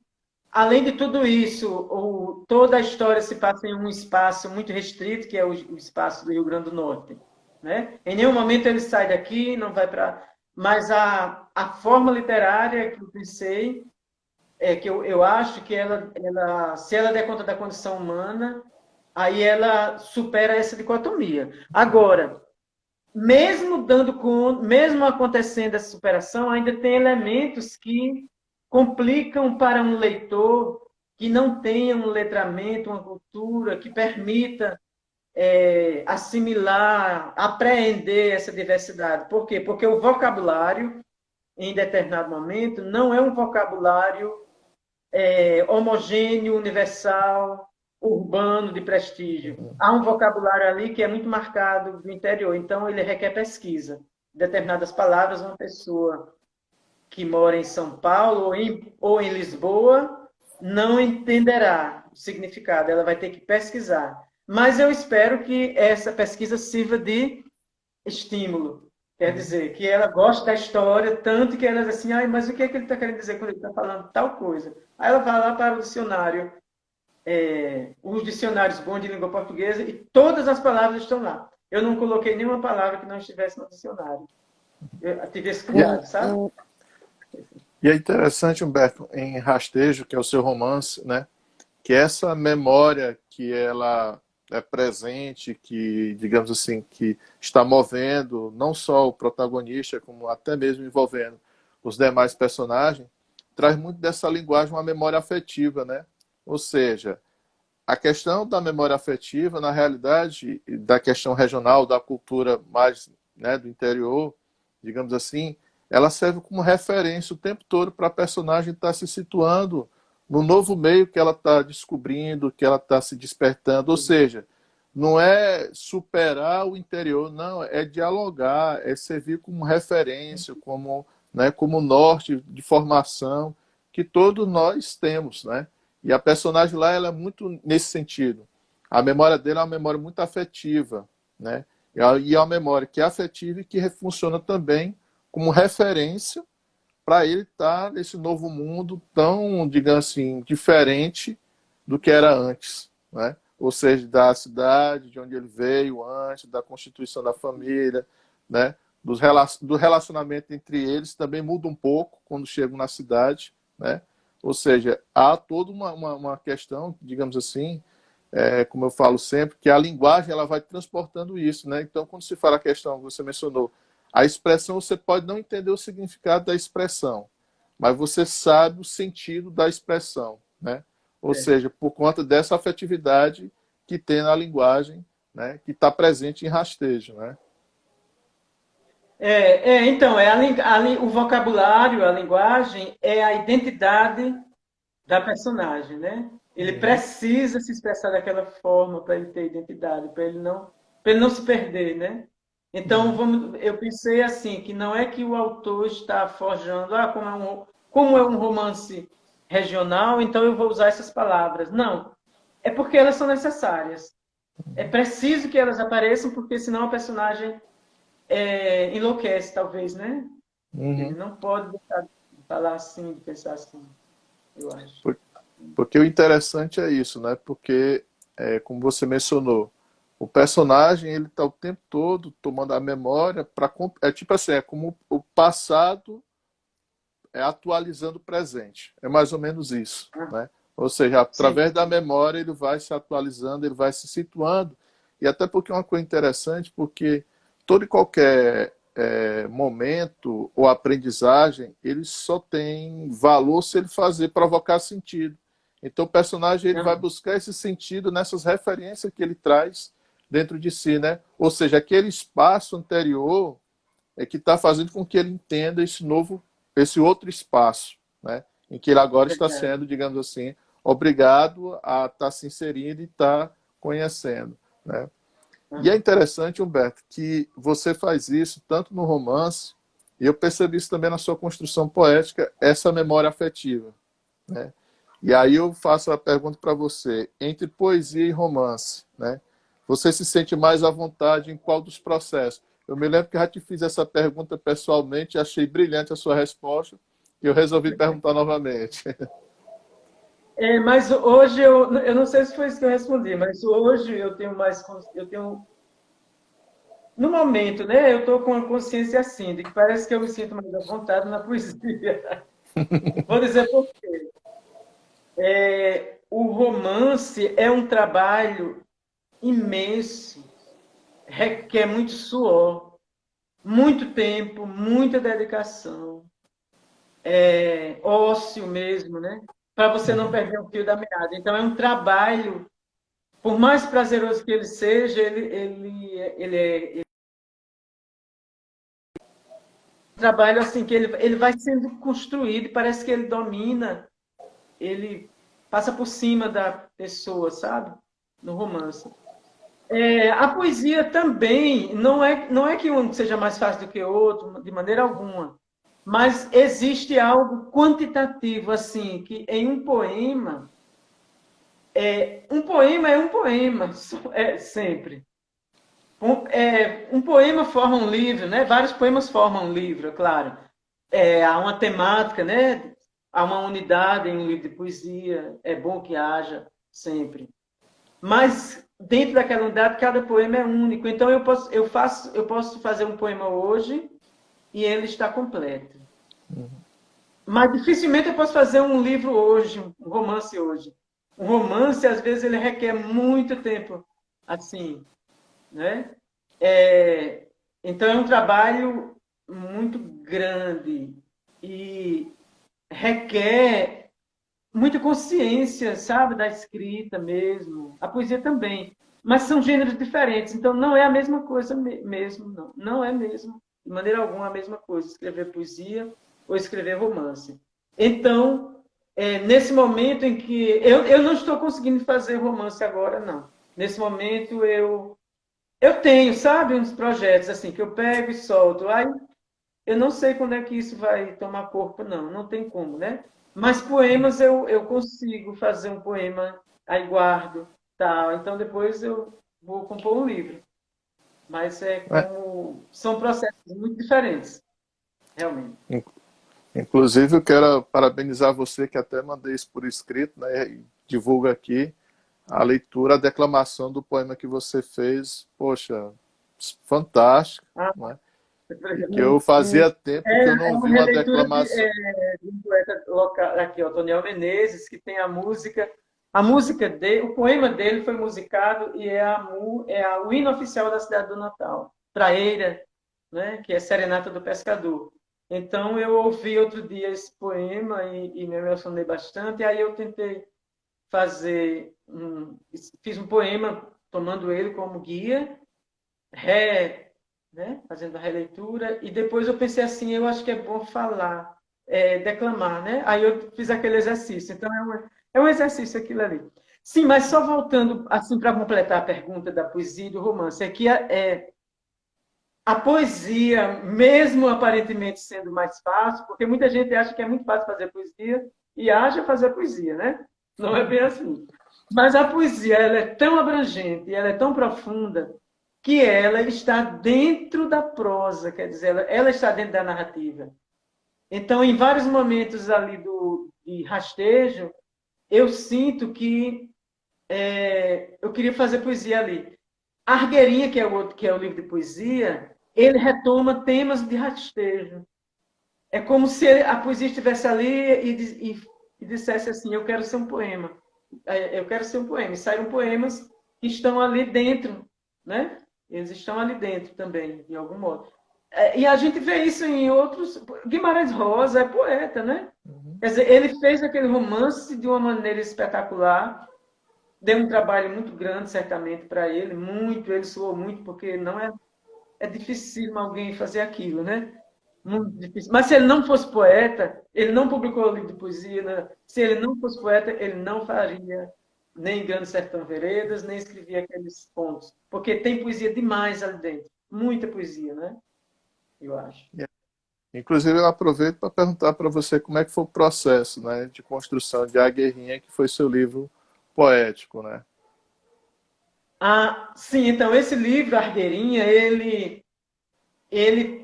além de tudo isso, toda a história se passa em um espaço muito restrito, que é o espaço do Rio Grande do Norte. Né? Em nenhum momento ele sai daqui, não vai para. Mas a forma literária que eu pensei, que eu acho que se ela der conta da condição humana, aí ela supera essa dicotomia. Agora, mesmo dando conta, mesmo acontecendo essa superação, ainda tem elementos que complicam para um leitor que não tenha um letramento, uma cultura que permita assimilar, apreender essa diversidade. Por quê? Porque o vocabulário, em determinado momento, não é um vocabulário homogêneo, universal, urbano, de prestígio. Há um vocabulário ali que é muito marcado do interior, então ele requer pesquisa. Determinadas palavras, uma pessoa que mora em São Paulo ou em Lisboa não entenderá o significado, ela vai ter que pesquisar. Mas eu espero que essa pesquisa sirva de estímulo. Quer dizer, que ela gosta da história, tanto que ela diz assim, ai, mas o que é que ele está querendo dizer quando ele está falando tal coisa? Aí ela vai lá para o dicionário, os dicionários bons de língua portuguesa, e todas as palavras estão lá. Eu não coloquei nenhuma palavra que não estivesse no dicionário. Eu tive esse E, cuidado, sabe? e é interessante, Humberto, em Rastejo, que é o seu romance, né, que essa memória que ela é presente, que, digamos assim, que está movendo não só o protagonista, como até mesmo envolvendo os demais personagens, traz muito dessa linguagem uma memória afetiva, né? Ou seja, a questão da memória afetiva, na realidade, da questão regional, da cultura mais, né, do interior, digamos assim, ela serve como referência o tempo todo para a personagem estar se situando no novo meio que ela está descobrindo, que ela está se despertando. Ou seja, não é superar o interior, não, é dialogar, é servir como referência, como, né, como norte de formação que todos nós temos, né? E a personagem lá, ela é muito nesse sentido. A memória dele é uma memória muito afetiva, né? E é uma memória que é afetiva e que funciona também como referência para ele estar nesse novo mundo tão, digamos assim, diferente do que era antes, né? Ou seja, da cidade, de onde ele veio antes, da constituição da família, né? Do relacionamento entre eles também muda um pouco quando chegam na cidade, né? Ou seja, há toda uma questão, digamos assim, como eu falo sempre, que a linguagem ela vai transportando isso, né? Então, quando se fala a questão que você mencionou, a expressão, você pode não entender o significado da expressão, mas você sabe o sentido da expressão, né? Ou É. seja, por conta dessa afetividade que tem na linguagem, né? Que está presente em Rastejo, né? Então, o vocabulário, a linguagem, é a identidade da personagem, né? Ele Uhum, precisa se expressar daquela forma para ele ter identidade, para ele não se perder, né? Então, uhum, eu pensei assim, que não é que o autor está forjando, como é um romance regional, então eu vou usar essas palavras. Não, é porque elas são necessárias. É preciso que elas apareçam, porque senão a personagem enlouquece, talvez, né? Ele uhum. não pode deixar de falar assim, de pensar assim, eu acho. Porque o interessante é isso, né? Porque, como você mencionou, o personagem ele está o tempo todo tomando a memória para é tipo assim, é como o passado atualizando o presente. É mais ou menos isso, Ah, né? Ou seja, sim. através da memória ele vai se atualizando, ele vai se situando. E até porque é uma coisa interessante, porque todo e qualquer momento ou aprendizagem, ele só tem valor se ele fazer provocar sentido. Então o personagem ele vai Não, buscar esse sentido nessas referências que ele traz dentro de si, né? Ou seja, aquele espaço anterior é que está fazendo com que ele entenda esse outro espaço, né? Em que ele é agora está verdade. sendo, digamos assim, obrigado a estar se inserindo e estar conhecendo, né? E é Aham. interessante, Humberto, que você faz isso tanto no romance, e eu percebi isso também na sua construção poética, essa memória afetiva, né? E aí eu faço a pergunta para você, entre poesia e romance, né? Você se sente mais à vontade em qual dos processos? Eu me lembro que já te fiz essa pergunta pessoalmente, achei brilhante a sua resposta, e eu resolvi perguntar novamente. Mas hoje eu não sei se foi isso que eu respondi, mas hoje eu tenho mais, eu tenho, no momento, né? Eu estou com a consciência assim, de que parece que eu me sinto mais à vontade na poesia. Vou dizer por quê. O romance é um trabalho imenso, requer muito suor, muito tempo, muita dedicação, ócio mesmo, né? Para você não Uhum. perder o fio da meada. Então é um trabalho, por mais prazeroso que ele seja, ele é um trabalho assim que ele vai sendo construído, parece que ele domina, ele passa por cima da pessoa, sabe? No romance. A poesia também não é que um seja mais fácil do que o outro, de maneira alguma. Mas existe algo quantitativo, assim, que em um poema é um poema, sempre. Um poema forma um livro, né? Vários poemas formam um livro, é claro. Há uma temática, né? Há uma unidade em um livro de poesia, é bom que haja sempre. Mas dentro daquela unidade, cada poema é único. Então eu posso fazer um poema hoje e ele está completo. Mas dificilmente eu posso fazer um livro hoje, um romance hoje. Um romance, às vezes, ele requer muito tempo, assim, né? É, então é um trabalho muito grande e requer muita consciência, sabe, da escrita mesmo. A poesia também. Mas são gêneros diferentes, então não é a mesma coisa mesmo, não. Não é mesmo. de maneira alguma a mesma coisa, escrever poesia ou escrever romance. Então, nesse momento em que... Eu não estou conseguindo fazer romance agora, não. Nesse momento, eu tenho, sabe, uns projetos assim, que eu pego e solto. Aí, eu não sei quando é que isso vai tomar corpo, não. Não tem como, né? Mas poemas, eu consigo fazer um poema, aí guardo, tal. Então, depois eu vou compor um livro. Mas É, são processos muito diferentes, realmente. inclusive, eu quero parabenizar você, que até mandei isso por escrito, né? E divulga aqui a leitura, a declamação do poema que você fez. Poxa, fantástica, Ah, né? E que eu fazia tempo que eu é não uma vi uma releitura declamação. de um poeta local, aqui, ó, Toniel Menezes, que tem a música. A música dele, o poema dele foi musicado e o hino oficial da cidade do Natal, Praeira, né, que é Serenata do Pescador. Então, eu ouvi outro dia esse poema e me emocionei bastante, e aí eu tentei fiz um poema tomando ele como guia, né, fazendo a releitura, e depois eu pensei assim, eu acho que é bom falar, declamar, né? Aí eu fiz aquele exercício. Então é um exercício aquilo ali. Sim, mas só voltando assim para completar a pergunta da poesia e do romance, é que a poesia, mesmo aparentemente sendo mais fácil, porque muita gente acha que é muito fácil fazer poesia e acha fazer poesia, né? Não é bem assim. Mas a poesia, ela é tão abrangente, ela é tão profunda, que ela está dentro da prosa, quer dizer, ela está dentro da narrativa. Então, em vários momentos ali de rastejo, eu sinto que eu queria fazer poesia ali. Argueirinha, que é o livro de poesia, ele retoma temas de rastejo. É como se a poesia estivesse ali e dissesse assim: eu quero ser um poema. Eu quero ser um poema. E saíram poemas que estão ali dentro, né? Eles estão ali dentro também, de algum modo. E a gente vê isso em outros. Guimarães Rosa é poeta, né? Uhum. Quer dizer, ele fez aquele romance de uma maneira espetacular. Deu um trabalho muito grande, certamente, para ele. Muito, ele suou muito, porque não é difícil alguém fazer aquilo, né? Muito difícil. Mas se ele não fosse poeta, ele não publicou o livro de poesia, né? Se ele não fosse poeta, ele não faria nem Grande Sertão Veredas, nem escrevia aqueles contos. Porque tem poesia demais ali dentro. Muita poesia, né? Eu acho. Inclusive, eu aproveito para perguntar para você como é que foi o processo, né, de construção de A Guerrinha, que foi seu livro poético, né? Ah, sim, então esse livro, Argueirinha, ele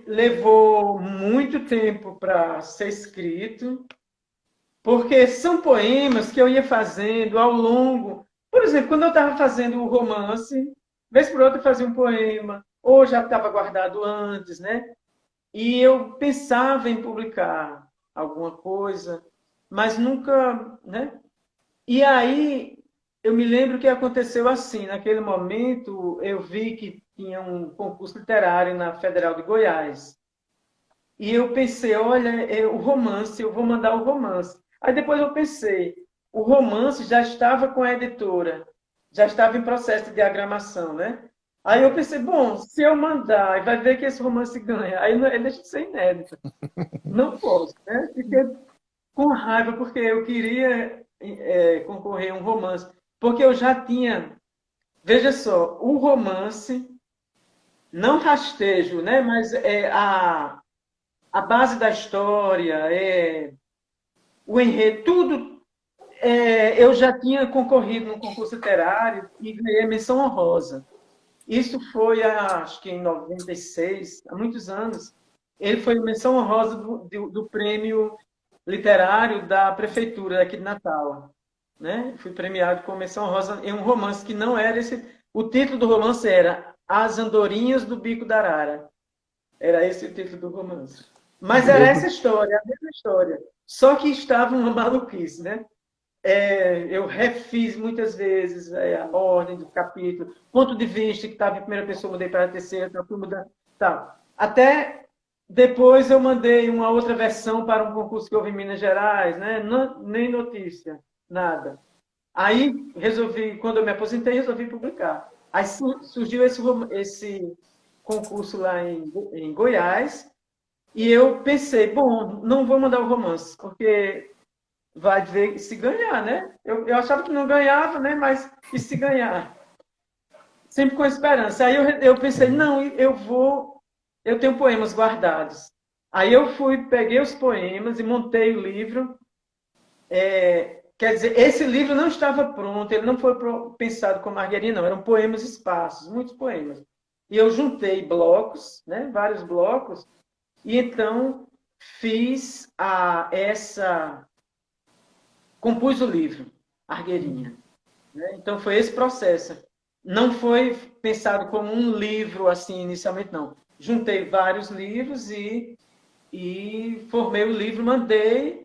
levou muito tempo para ser escrito, porque são poemas que eu ia fazendo ao longo. Por exemplo, quando eu estava fazendo o romance, vez por outra eu fazia um poema, ou já estava guardado antes, né? E eu pensava em publicar alguma coisa, mas nunca, né? E aí eu me lembro que aconteceu assim, naquele momento eu vi que tinha um concurso literário na Federal de Goiás. E eu pensei, olha, o romance, eu vou mandar o romance. Aí depois eu pensei, o romance já estava com a editora, já estava em processo de diagramação, né? Aí eu pensei, bom, se eu mandar, vai ver que esse romance ganha. Aí ele deixa de ser inédito. Não posso, né? Fiquei com raiva porque eu queria concorrer a um romance. Porque eu já tinha, veja só, o romance, não rastejo, né? Mas a base da história, o enredo, tudo. Eu já tinha concorrido no concurso literário e ganhei menção honrosa. Isso foi, acho que em 96, há muitos anos. Ele foi menção honrosa do prêmio literário da prefeitura aqui de Natal. Né? Fui premiado com menção honrosa em um romance que não era esse. O título do romance era As Andorinhas do Bico da Arara. Era esse o título do romance. Mas era Meu, essa história, a mesma história. Só que estava uma maluquice, né? Eu refiz muitas vezes a ordem do capítulo, ponto de vista que estava em primeira pessoa, mudei para a terceira, então fui mudando, tal. Até depois eu mandei uma outra versão para um concurso que houve em Minas Gerais, né? Não, nem notícia, nada. Aí resolvi, quando eu me aposentei, resolvi publicar. Aí surgiu esse concurso lá em Goiás, e eu pensei, bom, não vou mandar o romance, porque vai ver se ganhar, né? Eu achava que não ganhava, né? Mas e se ganhar? Sempre com esperança. Aí eu pensei, não, eu tenho poemas guardados. Aí eu fui, peguei os poemas e montei o livro. Quer dizer, esse livro não estava pronto, ele não foi pensado com margarina, não, eram poemas esparsos, muitos poemas. E eu juntei blocos, né, vários blocos, e então fiz compus o livro, Argueirinha. Né? Então foi esse processo. Não foi pensado como um livro assim inicialmente, não. Juntei vários livros e formei o livro, mandei.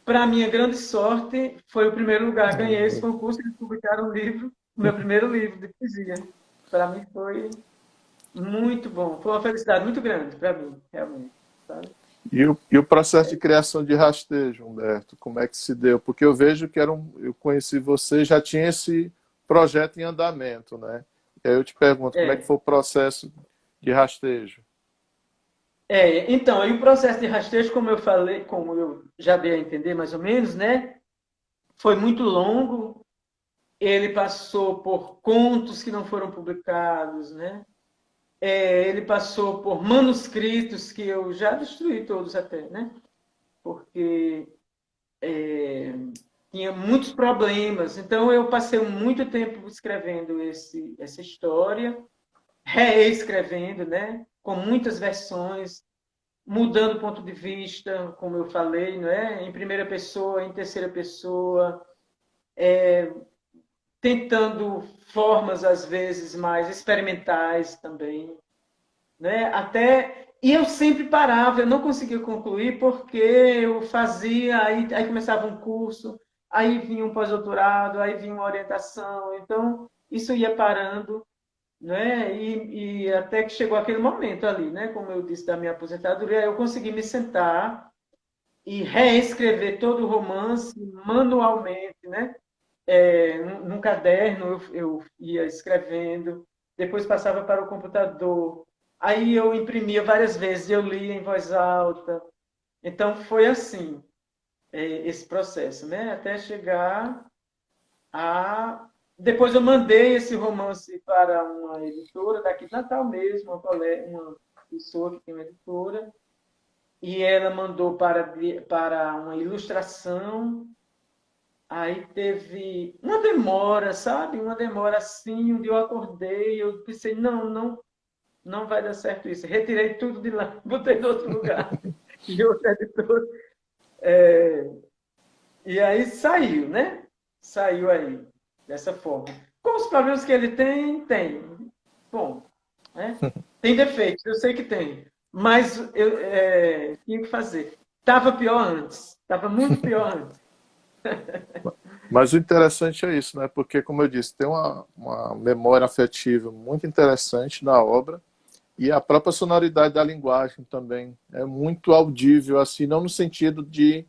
Para minha grande sorte, foi o primeiro lugar. Ganhei esse concurso e publicaram um livro, o meu primeiro livro de poesia. Para mim foi muito bom. Foi uma felicidade muito grande para mim, realmente. Sabe? E o processo de criação de Rastejo, Humberto, como é que se deu? Porque eu vejo que eu conheci você, já tinha esse projeto em andamento, né? E aí eu te pergunto, como é que É, foi o processo de Rastejo? então, aí o processo de rastejo, como eu falei, como eu já dei a entender mais ou menos, né? Foi muito longo. Ele passou por contos que não foram publicados, né? Ele passou por manuscritos que eu já destruí todos até, né? Porque tinha muitos problemas. Então eu passei muito tempo escrevendo essa história, reescrevendo, né? Com muitas versões, mudando o ponto de vista, como eu falei, não é? Em primeira pessoa, em terceira pessoa, tentando formas às vezes mais experimentais também, né? Até e eu sempre parava, eu não conseguia concluir porque eu fazia, aí começava um curso, aí vinha um pós-doutorado, aí vinha uma orientação, então isso ia parando, né? E até que chegou aquele momento ali, né? Como eu disse da minha aposentadoria, eu consegui me sentar e reescrever todo o romance manualmente, né? Num caderno eu ia escrevendo, depois passava para o computador, aí eu imprimia várias vezes, eu lia em voz alta. Então foi assim, esse processo, né? Até chegar a. Depois eu mandei esse romance para uma editora daqui de Natal mesmo, uma pessoa que tem uma editora, e ela mandou para uma ilustração. Aí teve uma demora, sabe? Uma demora assim, onde eu acordei, eu pensei, não, não, não vai dar certo isso. Retirei tudo de lá, botei em outro lugar. E outro editor. E aí saiu, né? Saiu aí, dessa forma. Com os problemas que ele tem, tem. Bom, né? Tem defeitos, eu sei que tem. Mas eu tinha que fazer. Estava pior antes. Estava muito pior antes. Mas o interessante é isso, né? Porque, como eu disse, tem uma memória afetiva muito interessante na obra e a própria sonoridade da linguagem também é muito audível, assim, não no sentido de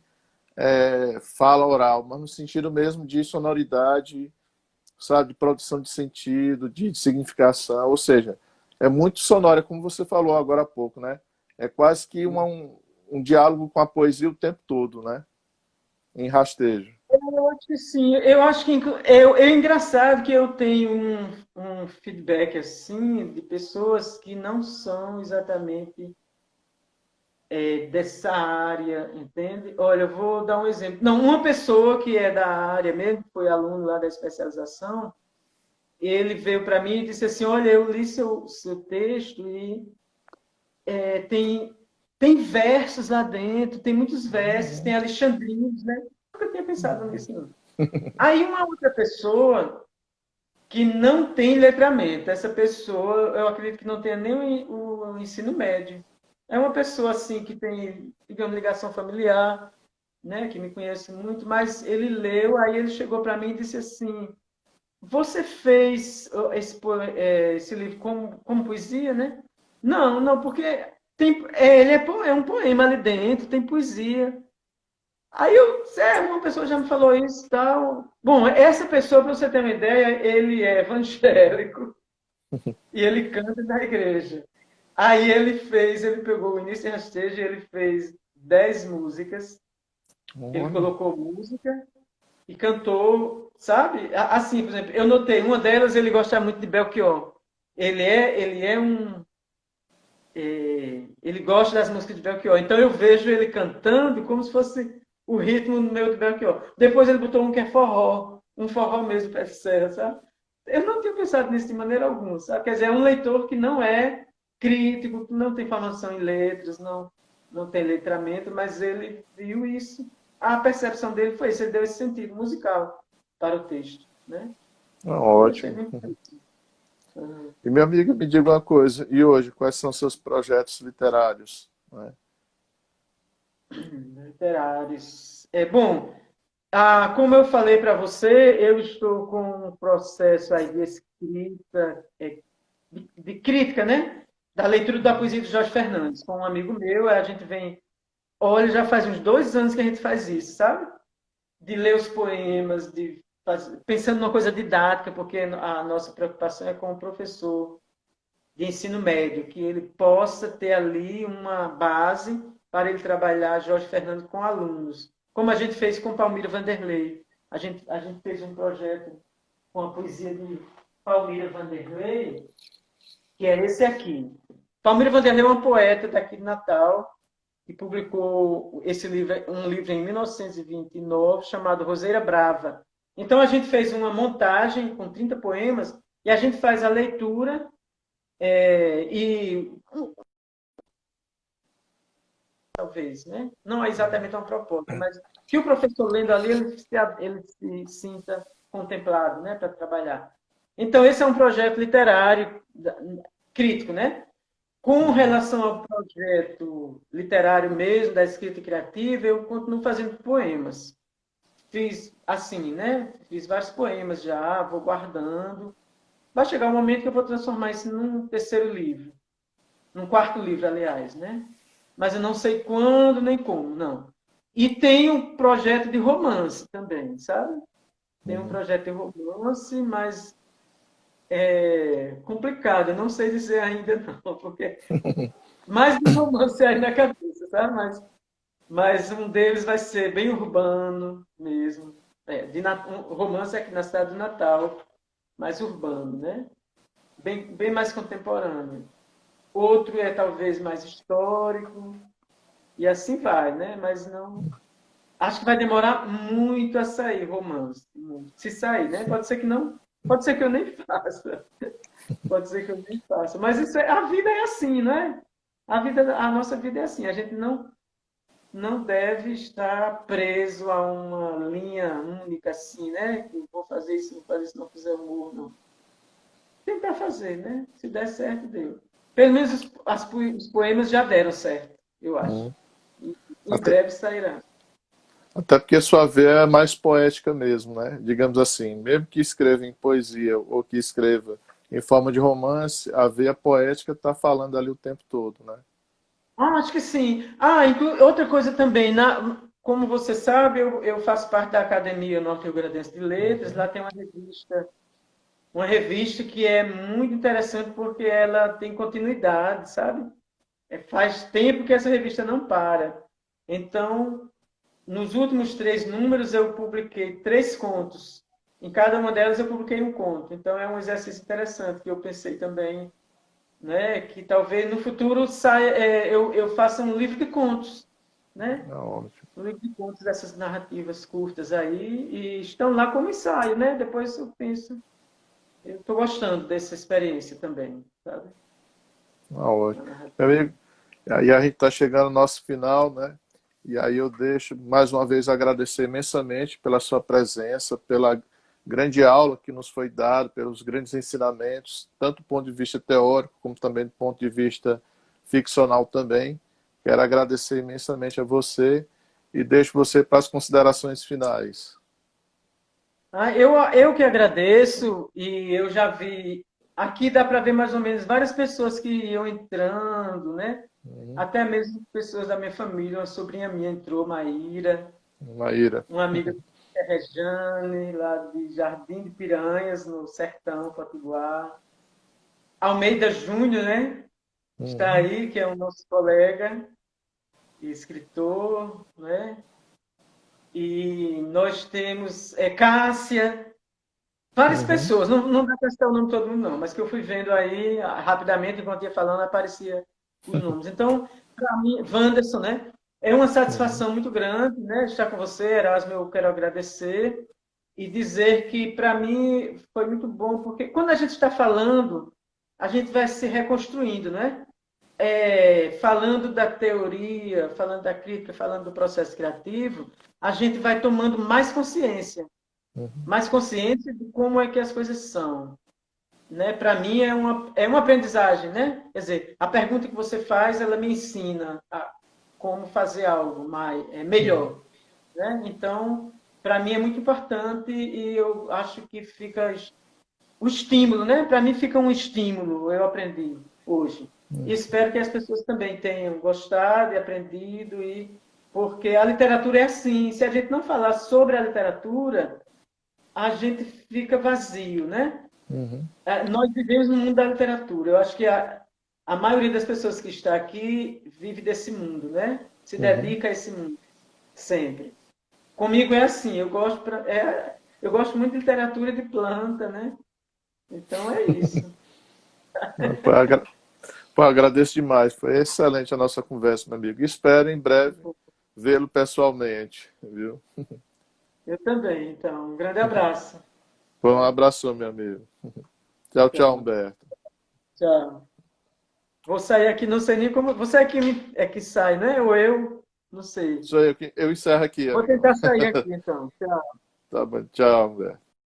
fala oral, mas no sentido mesmo de sonoridade, sabe, de produção de sentido, de significação, ou seja, é muito sonora, como você falou agora há pouco, né? É quase que um diálogo com a poesia o tempo todo, né? Em Rastejo. Eu acho que sim. Eu acho que é engraçado que eu tenho um feedback assim de pessoas que não são exatamente dessa área, entende? Olha, eu vou dar um exemplo. Não, uma pessoa que é da área mesmo, que foi aluno lá da especialização, ele veio para mim e disse assim: Olha, eu li seu texto e tem versos lá dentro, tem muitos versos, tem alexandrinos, né? Nunca tinha pensado nisso, não. Aí uma outra pessoa que não tem letramento, essa pessoa, eu acredito que não tenha nem o ensino médio. É uma pessoa assim que tem, digamos, ligação familiar, né, que me conhece muito, mas ele leu, aí ele chegou para mim e disse assim: Você fez esse livro como poesia, né? Não, não, porque ele é um poema ali dentro, tem poesia. Aí uma pessoa já me falou isso e tal. Bom, essa pessoa, para você ter uma ideia, ele é evangélico, E ele canta na igreja. Aí ele pegou o início e rastejo e ele fez 10 músicas. Ele Olha, colocou música e cantou, sabe? Assim, por exemplo, eu notei, uma delas ele gosta muito de Belchior. Ele é um ele gosta das músicas de Belchior. Então eu vejo ele cantando como se fosse o ritmo meu de Belchior. Depois ele botou um que é forró, um forró mesmo, pé de serra, sabe? Eu não tinha pensado nisso de maneira alguma, sabe? Quer dizer, é um leitor que não é crítico, que não tem formação em letras, não tem letramento, mas ele viu isso. A percepção dele foi isso, ele deu esse sentido musical para o texto, né? Eu achei ótimo. muito interessante. Uhum. E minha amiga, me diga uma coisa, e hoje, quais são seus projetos literários? Né? Literários. Bom, como eu falei para você, eu estou com um processo aí de escrita, de crítica, né? Da leitura da poesia de Jorge Fernandes, com um amigo meu. A gente vem. Olha, já faz uns 2 anos que a gente faz isso, sabe? De ler os poemas, pensando numa coisa didática, porque a nossa preocupação é com o professor de ensino médio, que ele possa ter ali uma base para ele trabalhar Jorge Fernando com alunos, como a gente fez com Palmira Vanderlei. A gente fez um projeto com a poesia de Palmira Vanderlei, que é esse aqui. Palmira Vanderlei é uma poeta daqui de Natal, que publicou um livro em 1929 chamado Roseira Brava. Então a gente fez uma montagem com 30 poemas e a gente faz a leitura e talvez, né? Não é exatamente uma proposta, mas que o professor lendo ali, ele se sinta contemplado, né, para trabalhar. Então, esse é um projeto literário crítico, né? Com relação ao projeto literário mesmo, da escrita criativa, eu continuo fazendo poemas. Fiz assim, né? Fiz vários poemas já, vou guardando. Vai chegar um momento que eu vou transformar isso num terceiro livro, num quarto livro, aliás, né? Mas eu não sei quando nem como, não. E tem um projeto de romance também, sabe? Tem um Uhum. projeto de romance, mas é complicado, eu não sei dizer ainda não, porque mais de romance aí na cabeça, sabe? Mas um deles vai ser bem urbano mesmo. Um romance aqui na cidade do Natal, mais urbano, né? Bem mais contemporâneo. Outro é talvez mais histórico, e assim vai, né? Mas não. Acho que vai demorar muito a sair romance. Se sair, né? Pode ser que não. Pode ser que eu nem faça. Pode ser que eu nem faça. Mas a vida é assim, né? A nossa vida é assim. A gente não deve estar preso a uma linha única assim, né? Que vou fazer isso, vou fazer isso, não fizer humor, não. Tentar fazer, né? Se der certo, deu. Pelo menos os poemas já deram certo, eu acho. Uhum. E em Até, breve sairá. até porque sua veia é mais poética mesmo, né? Digamos assim, mesmo que escreva em poesia ou que escreva em forma de romance, a veia poética está falando ali o tempo todo, né? Acho que sim. Outra coisa também, como você sabe, eu faço parte da Academia Norte Rio Grandense de Letras, Uhum. lá tem uma revista que é muito interessante porque ela tem continuidade, sabe? Faz tempo que essa revista não para. Então, nos últimos 3 números, eu publiquei 3 contos. Em cada uma delas, eu publiquei um conto. Então, é um exercício interessante que eu pensei também, né? Que talvez no futuro eu faça um livro de contos, né? É ótimo. Um livro de contos dessas narrativas curtas aí e estão lá como ensaio, né? Depois eu penso, eu estou gostando dessa experiência também, sabe? Ótimo. Meu amigo, aí a gente está chegando ao nosso final, né? E aí eu deixo mais uma vez agradecer imensamente pela sua presença, pela grande aula que nos foi dada, pelos grandes ensinamentos, tanto do ponto de vista teórico como também do ponto de vista ficcional também. Quero agradecer imensamente a você e deixo você para as considerações finais. Eu que agradeço e eu já vi. Aqui dá para ver mais ou menos várias pessoas que iam entrando, né? Uhum. Até mesmo pessoas da minha família. Uma sobrinha minha entrou, Maíra, Maíra, uma amiga é Rejane, lá de Jardim de Piranhas, no Sertão, Potiguar. Almeida Júnior, né? Está Uhum, aí, que é o nosso colega e escritor, né? E nós temos Cássia, várias uhum, pessoas, não dá para citar o nome de todo mundo, não, mas que eu fui vendo aí rapidamente, enquanto ia falando, aparecia os nomes. Então, para mim, Wanderson, né? É uma uhum, satisfação muito grande, né? Estar com você, Erasmo, eu quero agradecer e dizer que, para mim, foi muito bom, porque quando a gente está falando, a gente vai se reconstruindo, né? Falando da teoria, falando da crítica, falando do processo criativo, a gente vai tomando uhum, mais consciência de como é que as coisas são, né? Para mim é uma aprendizagem, né? Quer dizer, a pergunta que você faz, ela me ensina a como fazer algo uhum, melhor, né? Então, para mim é muito importante e eu acho que fica o estímulo, né? Para mim fica um estímulo, eu aprendi hoje. E uhum. espero que as pessoas também tenham gostado e aprendido, porque a literatura é assim, se a gente não falar sobre a literatura, a gente fica vazio, né? Uhum. Nós vivemos no mundo da literatura. Eu acho que a maioria das pessoas que está aqui vive desse mundo, né? Se Uhum. dedica a esse mundo, sempre. Comigo é assim, eu gosto muito de literatura de planta, né? Então é isso. Pô, pô, agradeço demais. Foi excelente a nossa conversa, meu amigo. Espero em breve vê-lo pessoalmente, viu? Eu também, então. Um grande abraço. Foi um abraço, meu amigo. Tchau, tchau, Tchau. Humberto. Tchau. Vou sair aqui, não sei nem como. Você é que sai, né? Ou eu? Não sei. Sou eu que eu encerro aqui, Vou amigão. tentar sair aqui, então. Tchau. Tá bom, tchau, Humberto.